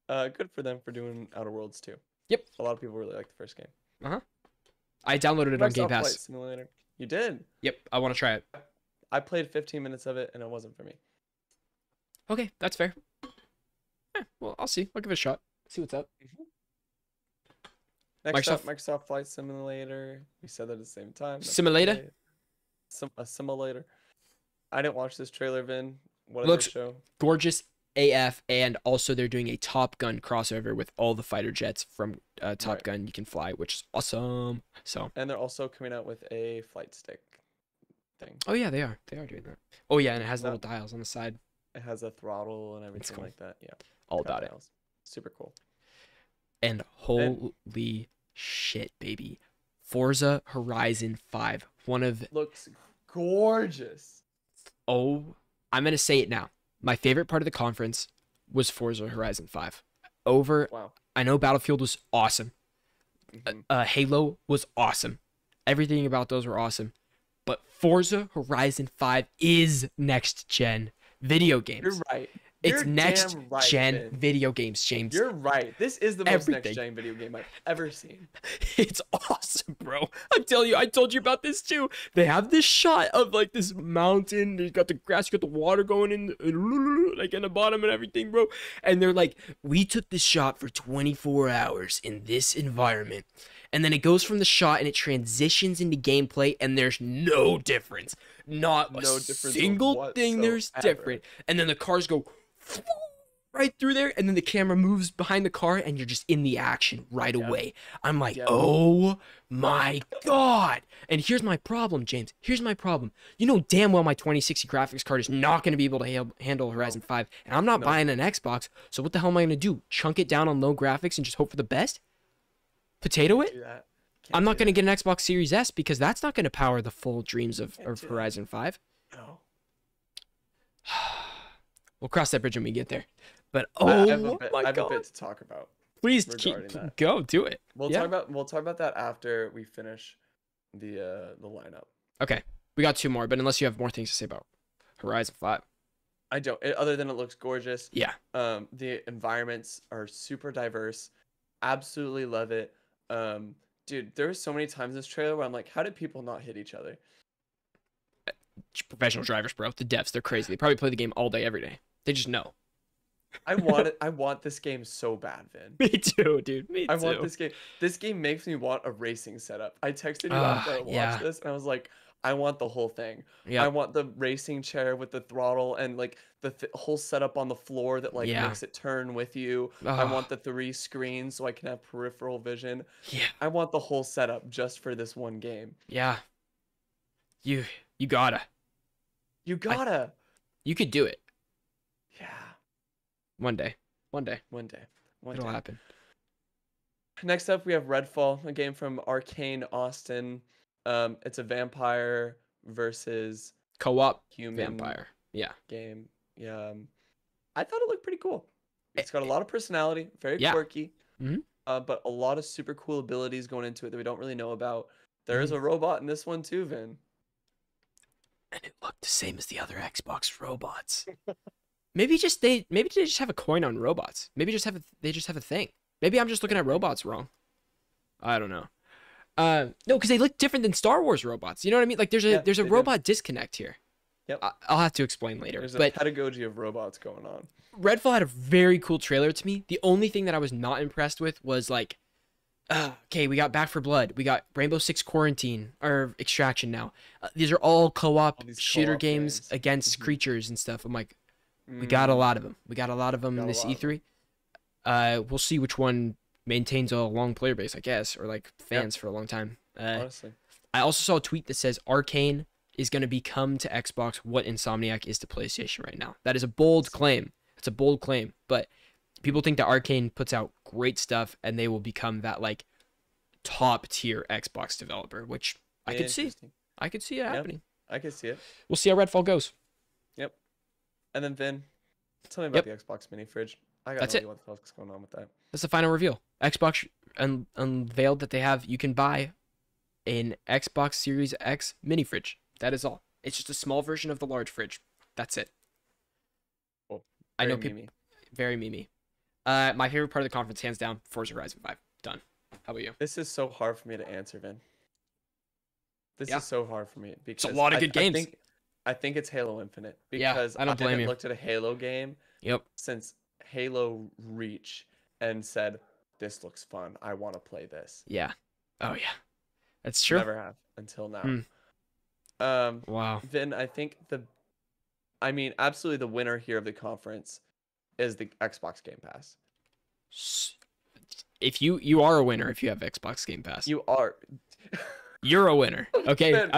Good for them for doing Outer Worlds too. Yep. A lot of people really like the first game. I downloaded it on Game Microsoft Flight Pass. Simulator. You did. Yep. I want to try it. I played 15 minutes of it and it wasn't for me. Okay, that's fair. Well, I'll see. I'll give it a shot. See what's up. Next up, Microsoft Flight Simulator. We said that at the same time. That's Simulator? okay. A simulator. I didn't watch this trailer, Vin. What did Looks- they show? Gorgeous AF, and also they're doing a Top Gun crossover with all the fighter jets from Top Right. Gun you can fly, which is awesome. So. And they're also coming out with a flight stick thing. Oh yeah, they are. They are doing that. Oh yeah, and it has That- little dials on the side. It has a throttle and everything cool. like that. Yeah. All got about it. dials. Super cool. And holy shit, baby. Forza Horizon 5. One of Looks gorgeous. I'm gonna say it now. My favorite part of the conference was Forza Horizon 5. Wow. I know Battlefield was awesome. Mhm. Halo was awesome. Everything about those were awesome. But Forza Horizon 5 is next gen video games. You're right. It's You're next damn right, gen Vin. video games, James. You're right. This is the most Everything. next gen video game I've ever seen. It's awesome, bro. I'm telling you, I told you about this too. They have this shot of like this mountain. They've got the grass, you got the water going in, like in the bottom and everything, bro. And they're like, we took this shot for 24 hours in this environment. And then it goes from the shot and it transitions into gameplay, and there's no difference. Not a No difference single thing there's whatsoever. different. And then the cars go right through there, and then the camera moves behind the car, and you're just in the action right Yeah. away. I'm like, Yeah. oh my god. And here's my problem, James. Here's my problem. You know damn well my 2060 graphics card is not going to be able to handle Horizon 5, and I'm not No. buying an Xbox. So what the hell am I going to do? Chunk it down on low graphics and just hope for the best? Potato it? Do that. I'm not going to to get an Xbox Series S because that's not going to power the full dreams of do that. Horizon 5. No. We'll cross that bridge when we get there. But I have my a god. bit to talk about. Please regarding keep that. go do it. We'll Yeah. talk about that after we finish the lineup. Okay. We got two more, but unless you have more things to say about Horizon 5. I don't. Other than it looks gorgeous. Yeah. The environments are super diverse. Absolutely love it. Dude, there were so many times in this trailer where I'm like, how did people not hit each other? Professional drivers, bro. The devs, they're crazy. They probably play the game all day, every day. They just know. I want it. I want this game so bad, Vin. Me too, dude. Me too. I want this game. This game makes me want a racing setup. I texted you Ah, after I watched yeah. this, and I was like, I want the whole thing. I Yep. want the racing chair with the throttle and like the whole setup on the floor that like Yeah. makes it turn with you. I Oh, want the 3 screens so I can have peripheral vision. yeah. I want the whole setup just for this one game. Yeah. You you gotta. You I gotta. you could do it Yeah. one day. One day. One day. One It'll day. happen. Next up, we have Redfall, a game from Arcane Austin. It's a vampire versus Co-op human vampire. Yeah. game. Yeah, I thought it looked pretty cool. Eh, It's got a lot of personality, very Yeah. quirky, Mhm. but a lot of super cool abilities going into it that we don't really know about. There is Mhm. a robot in this one too, Vin. And it looked the same as the other Xbox robots. Maybe they just have a coin on robots. Maybe they just have a thing. Maybe I'm just looking at robots wrong. I don't know. No, because they look different than Star Wars robots. You know what I mean? Like Yeah, there's a they do. robot disconnect here. Yep. I'll have to explain later. There's a But pedagogy of robots going on. Redfall had a very cool trailer to me. The only thing that I was not impressed with was like, okay, we got Back for Blood, we got Rainbow Six Quarantine or Extraction now. These are all co-op All these shooter co-op games games. against Mhm. creatures and stuff. I'm like, we got a lot of them. We got a lot of them Got in a this lot of E3. We'll see which one maintains a long player base, I guess, or like fans for a long time. Honestly. I also saw a tweet that says Arcane is going to become to Xbox what Insomniac is to PlayStation right now. That is a bold claim. It's a bold claim, but people think that Arcane puts out great stuff and they will become that like top tier Xbox developer, which I could see. Interesting. I could see it Yep. happening. I can see it. We'll see how Redfall goes. Yep. And then Vin, tell me about the Xbox mini fridge. I got That's no it. idea what the fuck's going on with that. That's the final reveal. Xbox unveiled that you can buy an Xbox Series X mini fridge. That is all. It's just a small version of the large fridge. That's it. Cool. I know Very people memey. very memey. My favorite part of the conference, hands down, Forza Horizon 5. Done. How about you? This is so hard for me to answer, Vin. This Yeah. is so hard for me because It's a lot of good games. I think it's Halo Infinite Yeah, because I don't blame haven't you. looked at a Halo game Yep. since Halo Reach and said, "This looks fun. I want to play this." Yeah. Oh yeah. That's true. Never have until now. Hmm. Wow. Vin, I mean, absolutely the winner here of the conference is the Xbox Game Pass. If you are a winner if you have Xbox Game Pass. You are. You're a winner. Okay. Vin,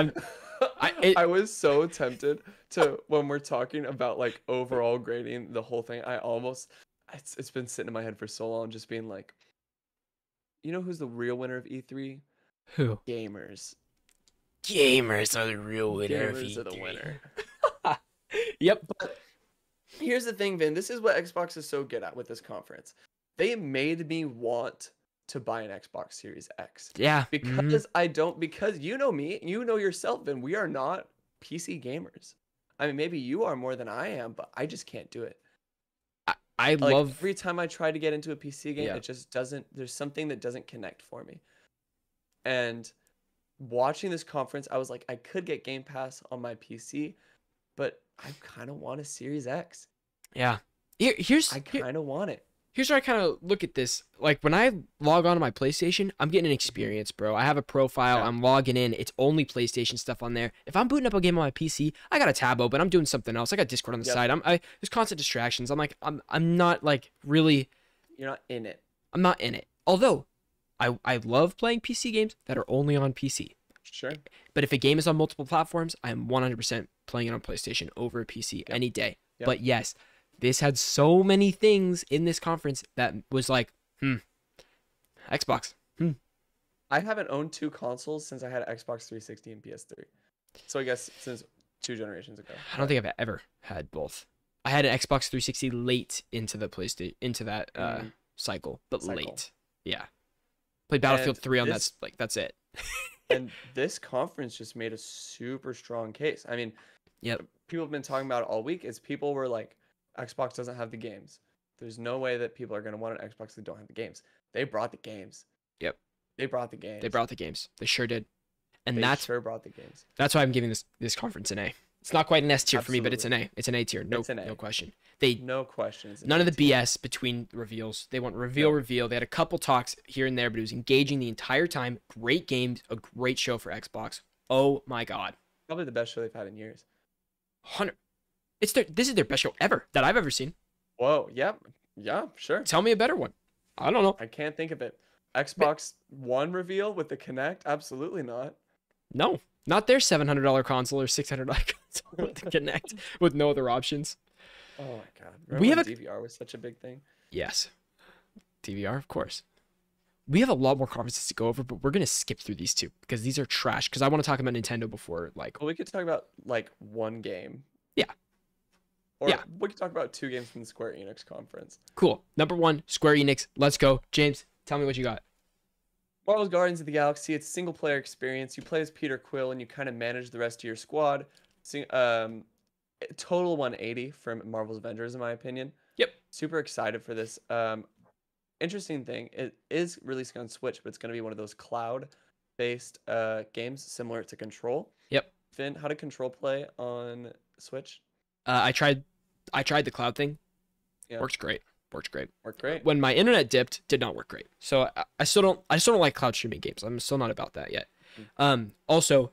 I I was so tempted to when we're talking about like overall grading the whole thing. It's been sitting in my head for so long, just being like, you know who's the real winner of E3? Who? Gamers. Gamers are the real winner. Gamers are the winner. Yep. But here's the thing, Vin. This is what Xbox is so good at with this conference. They made me want to buy an Xbox Series X. Yeah. Because you know me, you know yourself, Vin. We are not PC gamers. I mean, maybe you are more than I am, but I just can't do it. I Like, love every time I try to get into a PC game, Yeah. it just doesn't. There's something that doesn't connect for me. And watching this conference, I was like, I could get Game Pass on my PC, but I kind of want a Series X. Yeah. Here's I kind of want it. here's where I kind of look at this. Like when I log on to my PlayStation, I'm getting an experience, bro. I have a profile. Yeah. I'm logging in. It's only PlayStation stuff on there. If I'm booting up a game on my PC, I got a tab open. I'm doing something else. I got Discord on the Yep. side. There's constant distractions. I'm not like really. You're not in it. I'm not in it. Although, I love playing PC games that are only on PC. Sure. But if a game is on multiple platforms, I am 100% playing it on PlayStation over a PC any day. Yep. But yes, this had so many things in this conference that was like, Xbox. I haven't owned 2 consoles since I had an Xbox 360 and PS3. So I guess since 2 generations ago. I don't think I've ever had both. I had an Xbox 360 late into the PlayStation into that cycle, but Cycle. late. Yeah. Played Battlefield And 3 on this- that's it. And this conference just made a super strong case. I mean, Yep. people have been talking about it all week. Is people were like, Xbox doesn't have the games. There's no way that people are going to want an Xbox that don't have the games. They brought the games. Yep. They brought the games. They brought the games. They sure did. And They that's sure brought the games. why I'm giving this conference an A. It's not quite an S tier for me, but it's an A. It's an A tier. No, It's an A. no question. They No questions. none of the BS between reveals. They went reveal. They had a couple talks here and there, but it was engaging the entire time. Great games, a great show for Xbox. Oh my god. Probably the best show they've had in years. 100. This is their best show ever that I've ever seen. Whoa, yeah, yeah, sure. Tell me a better one. I don't know. I can't think of it. Xbox One reveal with the Kinect? Absolutely not. No, not their $700 console or $600 console with the Kinect with no other options. Oh my god. Remember We have when a DVR was such a big thing? yes, DVR of course. We have a lot more conferences to go over, but we're gonna skip through these two because these are trash. Because I want to talk about Nintendo before like Well, we could talk about like one game. Yeah. Or Yeah. we could talk about two games from the Square Enix conference. cool. Number one, Square Enix. Let's go, James. Tell me what you got. Marvel's Guardians of the Galaxy, it's a single player experience. You play as Peter Quill and you kind of manage the rest of your squad. Total 180 from Marvel's Avengers, in my opinion. Yep. Super excited for this. Interesting thing, it is releasing on Switch, but it's going to be one of those cloud-based games similar to Control. Yep. Finn, how did Control play on Switch? I tried the cloud thing. Yeah. Works great. Works great. Worked great. When my internet dipped, did not work great. So I still don't like cloud streaming games. I'm still not about that yet. Also,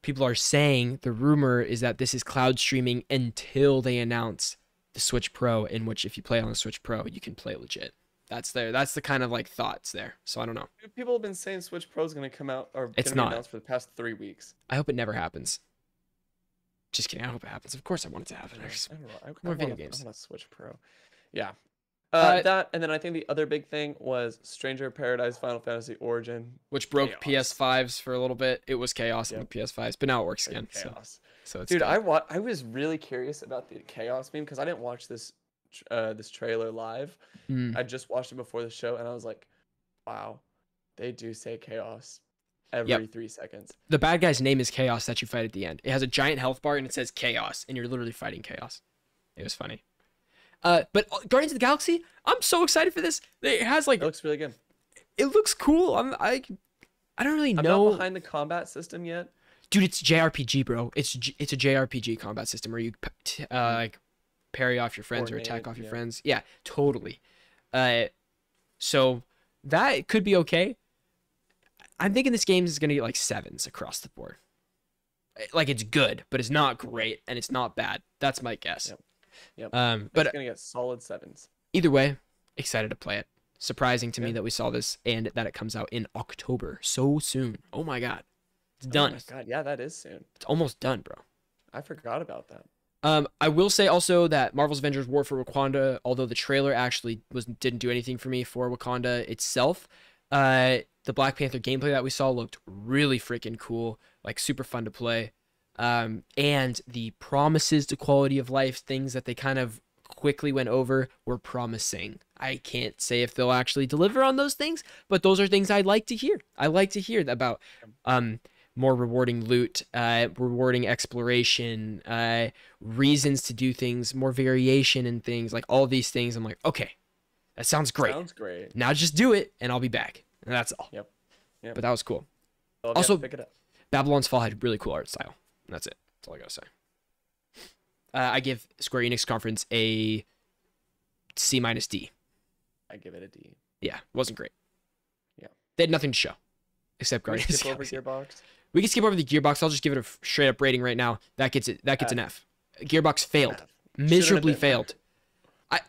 people are saying the rumor is that this is cloud streaming until they announce the Switch Pro, in which if you play on the Switch Pro, you can play legit. That's the kind of like thoughts there. So I don't know. People have been saying Switch Pro is going to come out or It's going to be not. announced for the past 3 weeks. I hope it never happens. Just kidding. I hope it happens. Of course I want it to happen. I don't know. More video want games. I want a Switch Pro. Yeah. Uh, That, and then I think the other big thing was Stranger of Paradise Final Fantasy Origin. Which broke Chaos. PS5s for a little bit. It was chaos on Yep. the PS5s, but now it works again. Chaos. So it's Dude, good. I was really curious about the Chaos meme because I didn't watch this trailer live. Mm. I just watched it before the show and I was like, wow, they do say Chaos every 3 seconds. The bad guy's name is Chaos that you fight at the end. It has a giant health bar and it says Chaos, and you're literally fighting Chaos. It was funny. But Guardians of the Galaxy, I'm so excited for this. It has like It looks really good. it looks cool. I don't really I'm know. not behind the combat system yet. Dude, it's JRPG, bro. It's a JRPG combat system where you like parry off your friends or attack Coordinated, off your yeah. friends. Yeah, totally. So that could be okay. I'm thinking this game is gonna get like 7s across the board. Like it's good, but it's not great and it's not bad. That's my guess. Yep. But But it's gonna get solid 7s. either way, excited to play it. Surprising to me Yeah. that we saw this and that it comes out in October so soon. Oh my god, it's Oh done. my god, yeah, that is soon. It's almost done, bro. I forgot about that. I will say also that Marvel's Avengers War for Wakanda, although the trailer actually didn't do anything for me for Wakanda itself, the Black Panther gameplay that we saw looked really freaking cool, like super fun to play. And the promises to quality of life, things that they kind of quickly went over, were promising. I can't say if they'll actually deliver on those things, but those are things I'd like to hear. I like to hear about more rewarding loot, rewarding exploration, reasons to do things, more variation in things, like all these things. I'm like, okay, that sounds great. Sounds great. Now just do it, and I'll be back. And that's all. Yep. But that was cool. So, yeah, Also- pick it up. Babylon's Fall had really cool art style. And that's it. That's all I gotta say. I give Square Enix Conference a C-D. I give it a D. Yeah, wasn't great. Yeah. They had nothing to show except Can we Guardians of skip the over Galaxy. Gearbox? We can skip over the Gearbox. I'll just give it a straight up rating right now. That gets it. That gets an F. Gearbox failed. Miserably been. failed.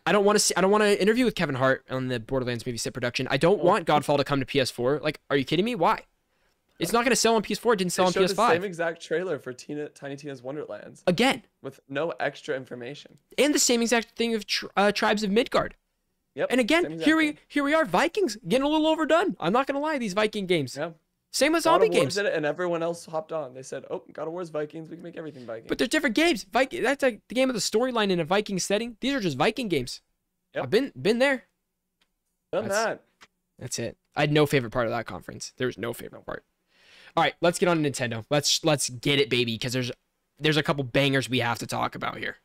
I don't want to see. I don't want to interview with Kevin Hart on the Borderlands movie set production. I don't want Godfall to come to PS4. Like, are you kidding me? Why? It's not going to sell on PS4. It didn't sell They on showed the same PS5. exact trailer for Tiny Tina's Wonderlands Again, with no extra information. and the same exact thing of Tribes of Midgard. Yep. And same again, exact here thing. we are, Vikings getting a little overdone. I'm not gonna lie, these Viking games. Yeah. Same with God zombie of War games, did it, and everyone else hopped on. They said, "Oh, God of War's Vikings. We can make everything Vikings." but they're different games. Viking, that's like the game of the storyline in a Viking setting. These are just Viking games. Yep. I've been there. done that's- that. That's it. I had no favorite part of that conference. There was no favorite part. All right, let's get on to Nintendo. Let's get it, baby, because there's a couple bangers we have to talk about here.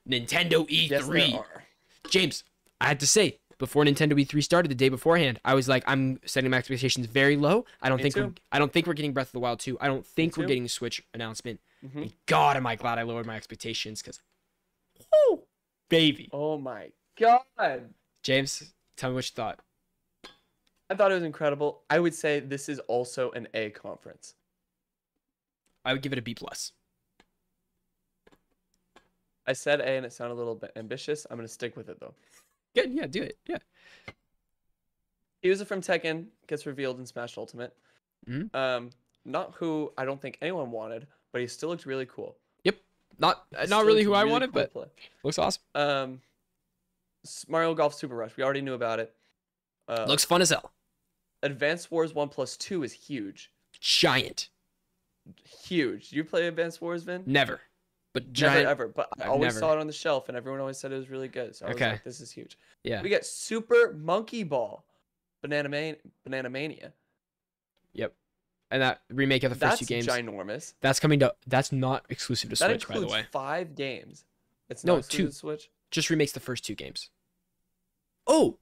Nintendo E3. Yes, there are. James, I had to say, before Nintendo E3 started the day beforehand, I was like, I'm setting my expectations very low. I don't Me think too. I don't think we're getting Breath of the Wild 2. I don't think we're too. getting a Switch announcement. Mhm. And God, am I glad I lowered my expectations because, whoo, baby. Oh my God. James, tell me what you thought. I thought it was incredible. I would say this is also an A conference. I would give it a B plus. I said A and it sounded a little bit ambitious. I'm gonna stick with it though. Good. Yeah, do it. Yeah. User from Tekken gets revealed in Smash Ultimate. Mhm. Not who I don't think anyone wanted, but he still looked really cool. Yep. Not Still really looked who I really wanted, cool but play. looks awesome. Mario Golf Super Rush. We already knew about it. Looks fun as hell. Advanced Wars 1+2 is huge. Giant. Huge. You play Advanced Wars, Vin? Never. But Never giant. ever. But I I've always never. saw it on the shelf, and everyone always said it was really good. So I was Okay. like, this is huge. Yeah. We get Super Monkey Ball, Banana Mania. Yep. And that remake of the first That's two games. ginormous. That's coming to. That's not exclusive to That Switch, by the includes way. 5 games. It's No, not exclusive 2. to Switch. Just remakes the first 2 games. Oh,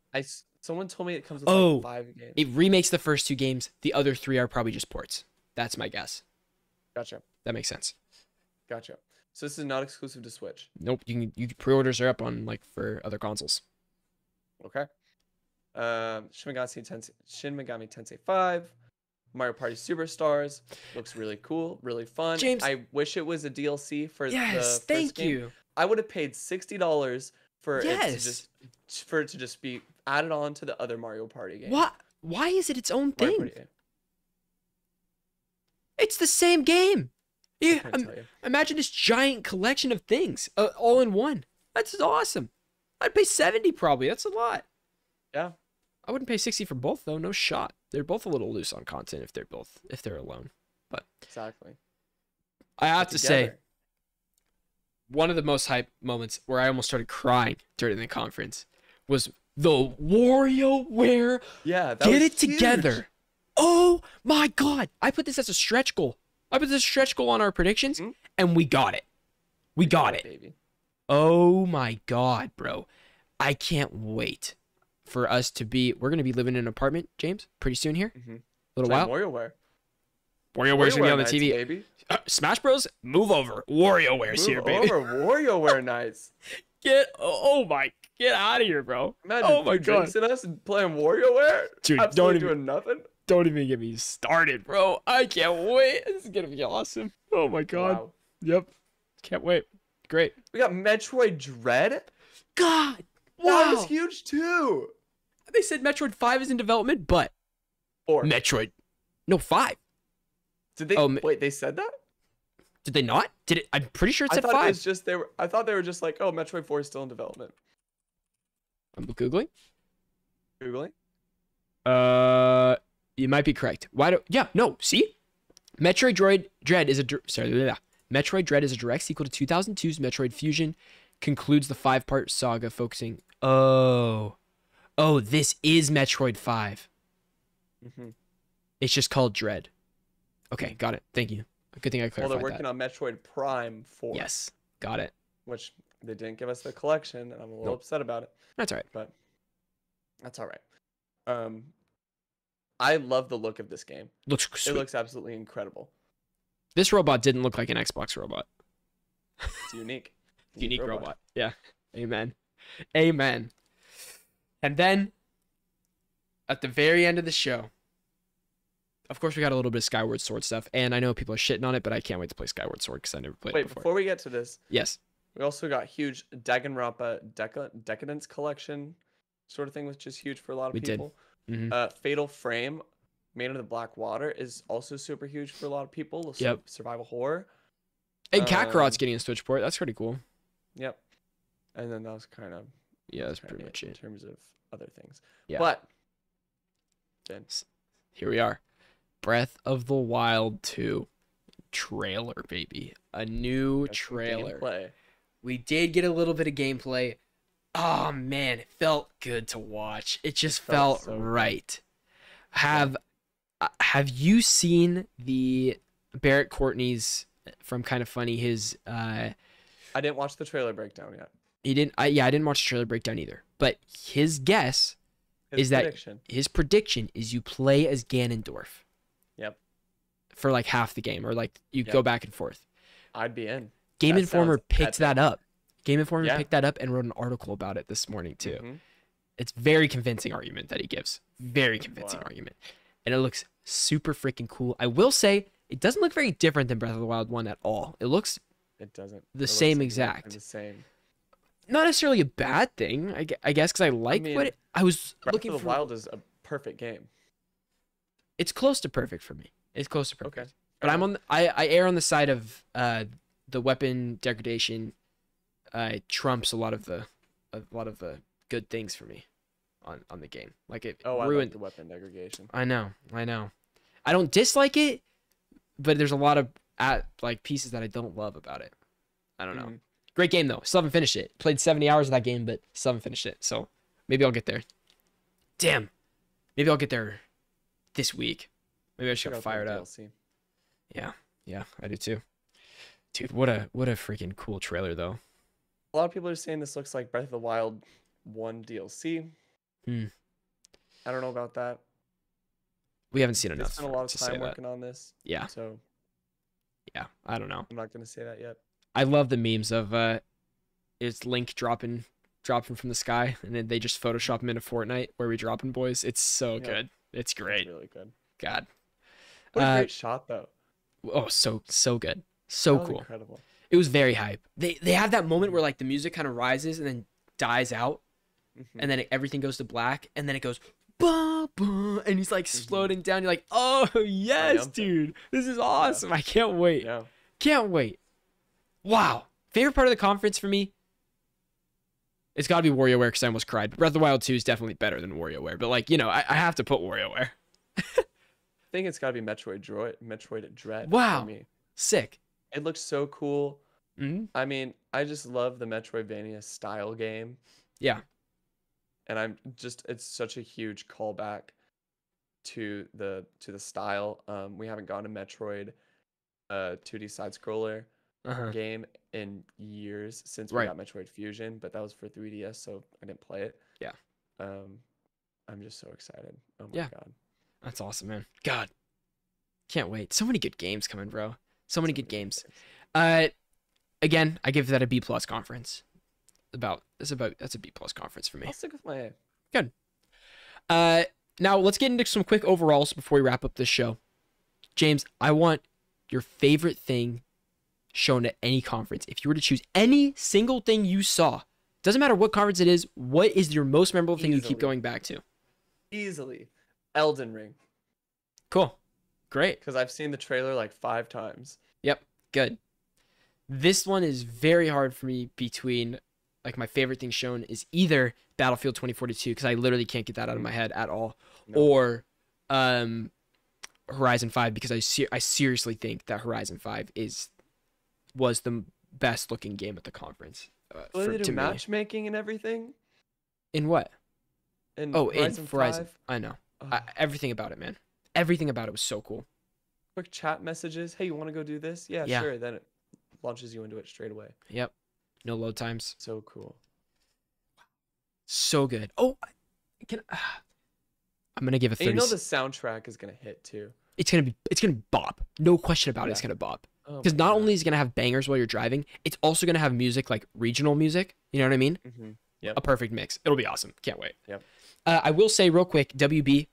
Someone told me it comes with Oh. like 5 games. it remakes the first 2 games. The other 3 are probably just ports. That's my guess. Gotcha. That makes sense. Gotcha. So this is not exclusive to Switch. Nope. Pre-orders are up on like for other consoles. Okay. Shin Megami Tensei 5, Mario Party Superstars looks really cool, really fun. James- I wish it was a DLC for the Yes. first Thank game. you. I would have paid $60 for Yes. it to just be added on to the other Mario Party game. What? Why is it its own Mario thing? Party game. It's the same game. I Yeah. can't tell you. Imagine this giant collection of things all in one. That's awesome. I'd pay 70 probably. That's a lot. Yeah. I wouldn't pay 60 for both though. No shot. They're both a little loose on content if they're alone. But Exactly. I have to say, Together. one of the most hype moments where I almost started crying during the conference was the WarioWare Yeah, that Get was It Together. huge. Oh my God. I put this as a stretch goal. I put this stretch goal on our predictions Mhm. and we got it. We got it. baby. Oh my God, bro. I can't wait for us to be. We're going to be living in an apartment, James, pretty soon here. Mhm. Little while. WarioWare. WarioWare's going to be on the nights, TV. baby. Smash Bros, move over. WarioWare's here, Move baby. over WarioWare nights. Get out of here, bro. Imagine Oh my God. drinks in us and playing WarioWare. Dude, Absolutely don't even- doing nothing. Don't even get me started, bro. I can't wait. This is going to be awesome. Oh my God. Wow. Yep. Can't wait. Great. We got Metroid Dread. God. That Wow. was huge too. They said Metroid 5 is in development, but 4. Metroid. No, 5. Did they? Oh, wait, they said that? Did they not? Did it? I'm pretty sure it I said thought 5. it was just they were. I thought they were just like, oh, Metroid 4 is still in development. I'm Googling. Googling. You might be correct. Yeah, no, see? Metroid Dread is a Metroid Dread is a direct sequel to 2002's Metroid Fusion, concludes the 5-part saga focusing. Oh, this is Metroid 5. Mm-hmm. It's just called Dread. Okay, got it. Thank you. Good thing I Well, clarified they're working that. on Metroid Prime 4. Yes, got it. Which they didn't give us the collection, and I'm a little Nope. upset about it. That's all right. But that's all right. I love the look of this game. Looks It sweet. looks absolutely incredible. This robot didn't look like an Xbox robot. It's unique. Unique robot. Yeah. Amen. Amen. And then at the very end of the show, of course, we got a little bit of Skyward Sword stuff, and I know people are shitting on it, but I can't wait to play Skyward Sword because I never played it Wait, before. before we get to this, Yes. we also got huge Danganronpa Decadence collection sort of thing, which is huge for a lot of We did. people. hmm Fatal Frame, Made of the Black Water, is also super huge for a lot of people. Yep. Survival horror. And Kakarot's Um, getting a Switch port. That's pretty cool. Yep. And then that was kind of Yeah, that's kinda pretty much in it. terms of other things. Yeah. But then Here we are. Breath of the Wild 2 trailer, baby. A new that's the trailer. gameplay. We did get a little bit of gameplay. Oh man, it felt good to watch. It just felt felt so good. right. Have you seen the Barrett Courtney's from Kind of Funny? His I didn't watch the trailer breakdown yet. he didn't. I didn't watch the trailer breakdown either. But his guess, His Is that- prediction. his prediction is you play as Ganondorf Yep. for like half the game, or like you Yep. go back and forth. I'd be in. Game That Informer sounds picked that up. Game Informer Yeah. picked that up and wrote an article about it this morning too. Mhm. It's very convincing argument that he gives. Very convincing Wow. argument. And it looks super freaking cool. I will say it doesn't look very different than Breath of the Wild 1 at all. It looks It doesn't. the It same looks exact. exactly the same. Not necessarily a bad thing, I guess, because I like mean, what I was Breath looking of the for. Wild is a perfect game. It's close to perfect for me. It's close to perfect. Okay. But fair I'm enough. on I err on the side of the weapon degradation trumps a lot of the good things for me on the game. Like it Oh, I like ruined. the weapon degradation. I know. I don't dislike it, but there's a lot of like pieces that I don't love about it. I don't know. Mhm. Great game though. Still haven't finished it. Played 70 hours of that game, but still haven't finished it. So maybe I'll get there. Damn. Maybe I'll get there this week. Maybe I should Check get out that fired up. DLC. Yeah, I do too. Dude, what a freaking cool trailer though. A lot of people are saying this looks like Breath of the Wild 1 DLC. Hmm. I don't know about that. We haven't seen They enough spent a lot to of say time that. working on this, Yeah, so yeah. I don't know. I'm not gonna say that yet. I love the memes of it's Link dropping from the sky, and then they just Photoshop him into Fortnite where we dropping boys. It's so Yeah. good. It's It's great. really good. God. What a Uh, great shot, though. Oh, so good. So That was cool. incredible. It was very hype. They have that moment where like the music kind of rises and then dies out, Mhm. and then everything goes to black, and then it goes bah, bah, and he's like exploding down. You're like, oh yes, Triumphant. dude, this is awesome. I can't wait. Yeah. Can't wait. Wow. Favorite part of the conference for me? It's got to be WarioWare because I almost cried. But Breath of the Wild 2 is definitely better than WarioWare. But like, I have to put WarioWare. I think it's got to be Metroid Dread Wow. for me. Sick. It looks so cool. Hmm. I mean, I just love the Metroidvania style game, Yeah. and it's such a huge callback to the style. We haven't gotten a Metroid 2D side scroller Uh-huh. game in years since we Right. got Metroid Fusion, but that was for 3DS, so I didn't play it. Yeah. I'm just so excited. Oh my Yeah. god. That's awesome, man. God. Can't wait. So many good games coming, bro. So many good games. Again, I give that a B plus conference. That's a B plus conference for me. I'll stick with my A. Good. Now let's get into some quick overalls before we wrap up this show. James, I want your favorite thing shown at any conference. If you were to choose any single thing you saw, doesn't matter what conference it is, what is your most memorable thing you keep Easily. going back to? Easily. Elden Ring. Cool. Great. Because I've seen the trailer like 5 times. Yep. Good. This one is very hard for me between like my favorite thing shown is either Battlefield 2042 because I literally can't get that out of my head at all, No. or Horizon 5 because I seriously think that Horizon 5 was the best looking game at the conference. Will they to do me. matchmaking and everything? In what? In Oh, in Horizon Horizon. 5? I know. Oh, Everything about it, man. Everything about it was so cool. quick chat messages. Hey, you want to go do this? Yeah, Yeah. sure. Then it launches you into it straight away. Yep. No load times. So cool. So good. Oh, I'm gonna give a 30. And you know the soundtrack is gonna hit too. It's gonna bop. No question about it. It's Yeah. gonna bop. Oh Because my not God. only is it gonna have bangers while you're driving, it's also gonna have music like regional music. You know what I mean? Mhm. A perfect mix. It'll be awesome. Can't wait. Yep. I will say real quick, WB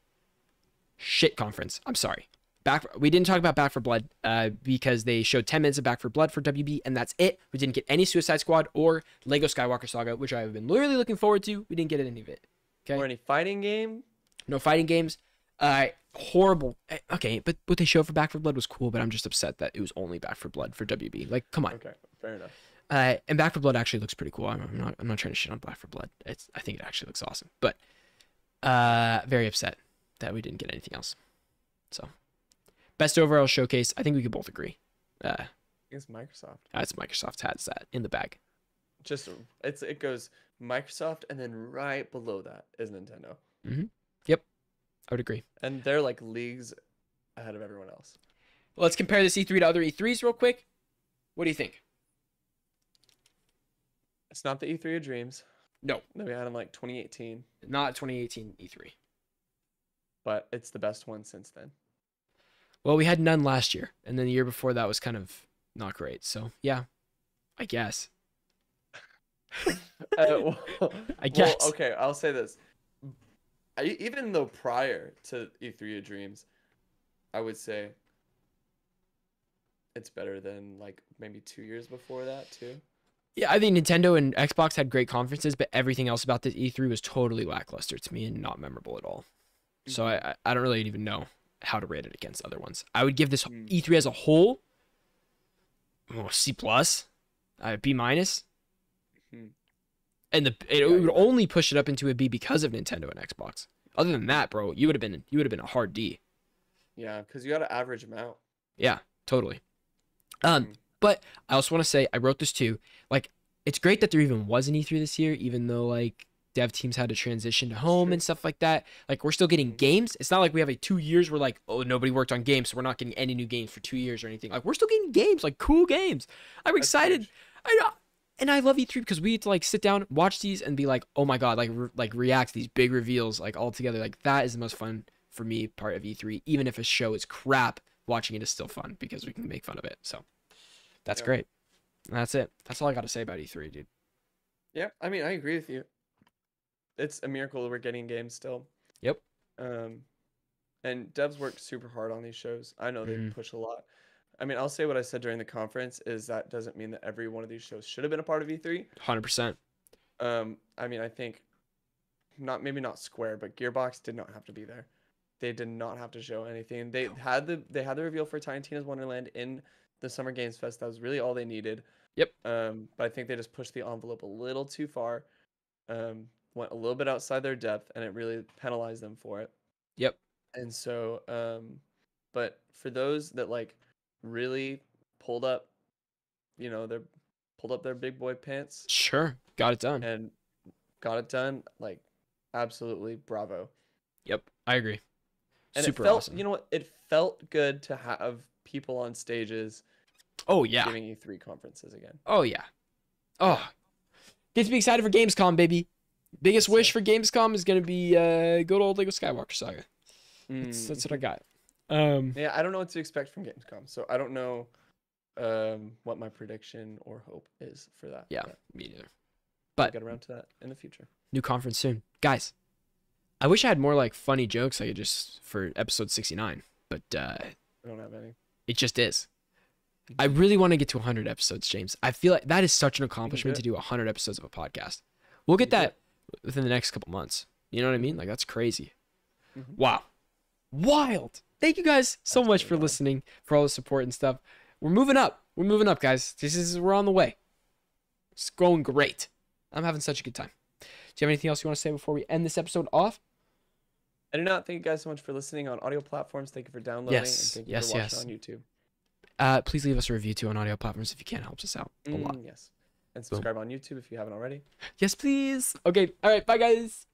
shit conference. I'm sorry. We didn't talk about Back for Blood because they showed 10 minutes of Back for Blood for WB, and that's it. We didn't get any Suicide Squad or Lego Skywalker Saga, which I have been literally looking forward to. We didn't get any of it. Okay. Or any fighting game? No fighting games. Horrible. Okay, but what they showed for Back for Blood was cool, but I'm just upset that it was only Back for Blood for WB. Like, come on. Okay, fair enough. And Back for Blood actually looks pretty cool. I'm not trying to shit on Back for Blood. I think it actually looks awesome. But very upset that we didn't get anything else. So, best overall showcase. I think we could both agree. I think it's Microsoft. That's Microsoft has that in the bag. Just it goes Microsoft, and then right below that is Nintendo, Yep, I would agree. and they're like leagues ahead of everyone else. Let's compare this E3 to other E3s real quick. What do you think? It's not the E3 of dreams No, that we had in like 2018, not 2018 E3. but it's the best one since then. Well, we had none last year, and then the year before that was kind of not great. So yeah, I guess. Well, I guess. okay, I'll say this. Even though prior to E3 of dreams, I would say it's better than like maybe 2 years before that too. Yeah, I think Nintendo and Xbox had great conferences, but everything else about this E3 was totally lackluster to me and not memorable at all. So Mhm. I don't really even know how to rate it against other ones. I would give this Mm. E3 as a whole C plus, B minus, Mhm. and it Yeah, would you're right. only push it up into a B because of Nintendo and Xbox. Other than that, bro, you would have been a hard D. Yeah, because you got to average them out. Yeah, totally. Mhm. But I also want to say I wrote this too. Like, it's great that there even was an E3 this year, even though like dev teams had to transition to home true. and stuff like that. Like, we're still getting Mhm. games. It's not like we have 2 years where like, oh, nobody worked on games, so we're not getting any new games for 2 years or anything. Like, we're still getting games, like cool games. I'm That's excited. huge. And I love E3 because we get to like sit down, watch these, and be like, oh my god, like react to these big reveals like all together. Like that is the most fun for me part of E3. Even if a show is crap, watching it is still fun because we can make fun of it. So that's Yeah. great. And that's it. That's all I got to say about E3, dude. Yeah, I mean, I agree with you. It's a miracle we're getting games still. Yep. And devs work super hard on these shows. I know they Mhm. push a lot. I mean, I'll say what I said during the conference is that doesn't mean that every one of these shows should have been a part of E3. 100%. I mean, I think maybe not Square, but Gearbox did not have to be there. They did not have to show anything. They had the reveal for Tiny Tina's Wonderland in the Summer Games Fest. That was really all they needed. Yep. But I think they just pushed the envelope a little too far. Went a little bit outside their depth, and it really penalized them for it. Yep. And so, but for those that like really pulled up, their pulled up their big boy pants Sure. Got it done. and got it done, like absolutely bravo. Yep. I agree. And it Super felt, awesome. you know what? It felt good to have people on stages Oh yeah. giving you 3 conferences again. Oh yeah. Oh, get to be excited for Gamescom, baby. Biggest Yes, wish sir. for Gamescom is gonna be good old Lego Skywalker Saga. That's what I got. Yeah, I don't know what to expect from Gamescom, so I don't know what my prediction or hope is for that. Yeah, but me neither. we'll But get around to that in the future. new conference soon, guys. I wish I had more like funny jokes I could just for episode 69, but I don't have any. it just is. I really want to get to 100 episodes, James. I feel like that is such an accomplishment to do 100 episodes of a podcast. We'll get You can do that within the next couple months. You know what I mean? Like that's crazy. Mhm. Wow. Wild. Thank you guys so much Absolutely for wild. listening, for all the support and stuff. We're moving up. We're moving up, guys. We're on the way. It's going great. I'm having such a good time. Do you have anything else you want to say before we end this episode off? I do not. Thank you guys so much for listening on audio platforms. Thank you for downloading. Yes, And thank you yes, for watching yes. on YouTube. Please leave us a review too on audio platforms if you can. It helps us out a lot. Yes. And subscribe on YouTube if you haven't already. Yes, please. Okay. All right. Bye, guys.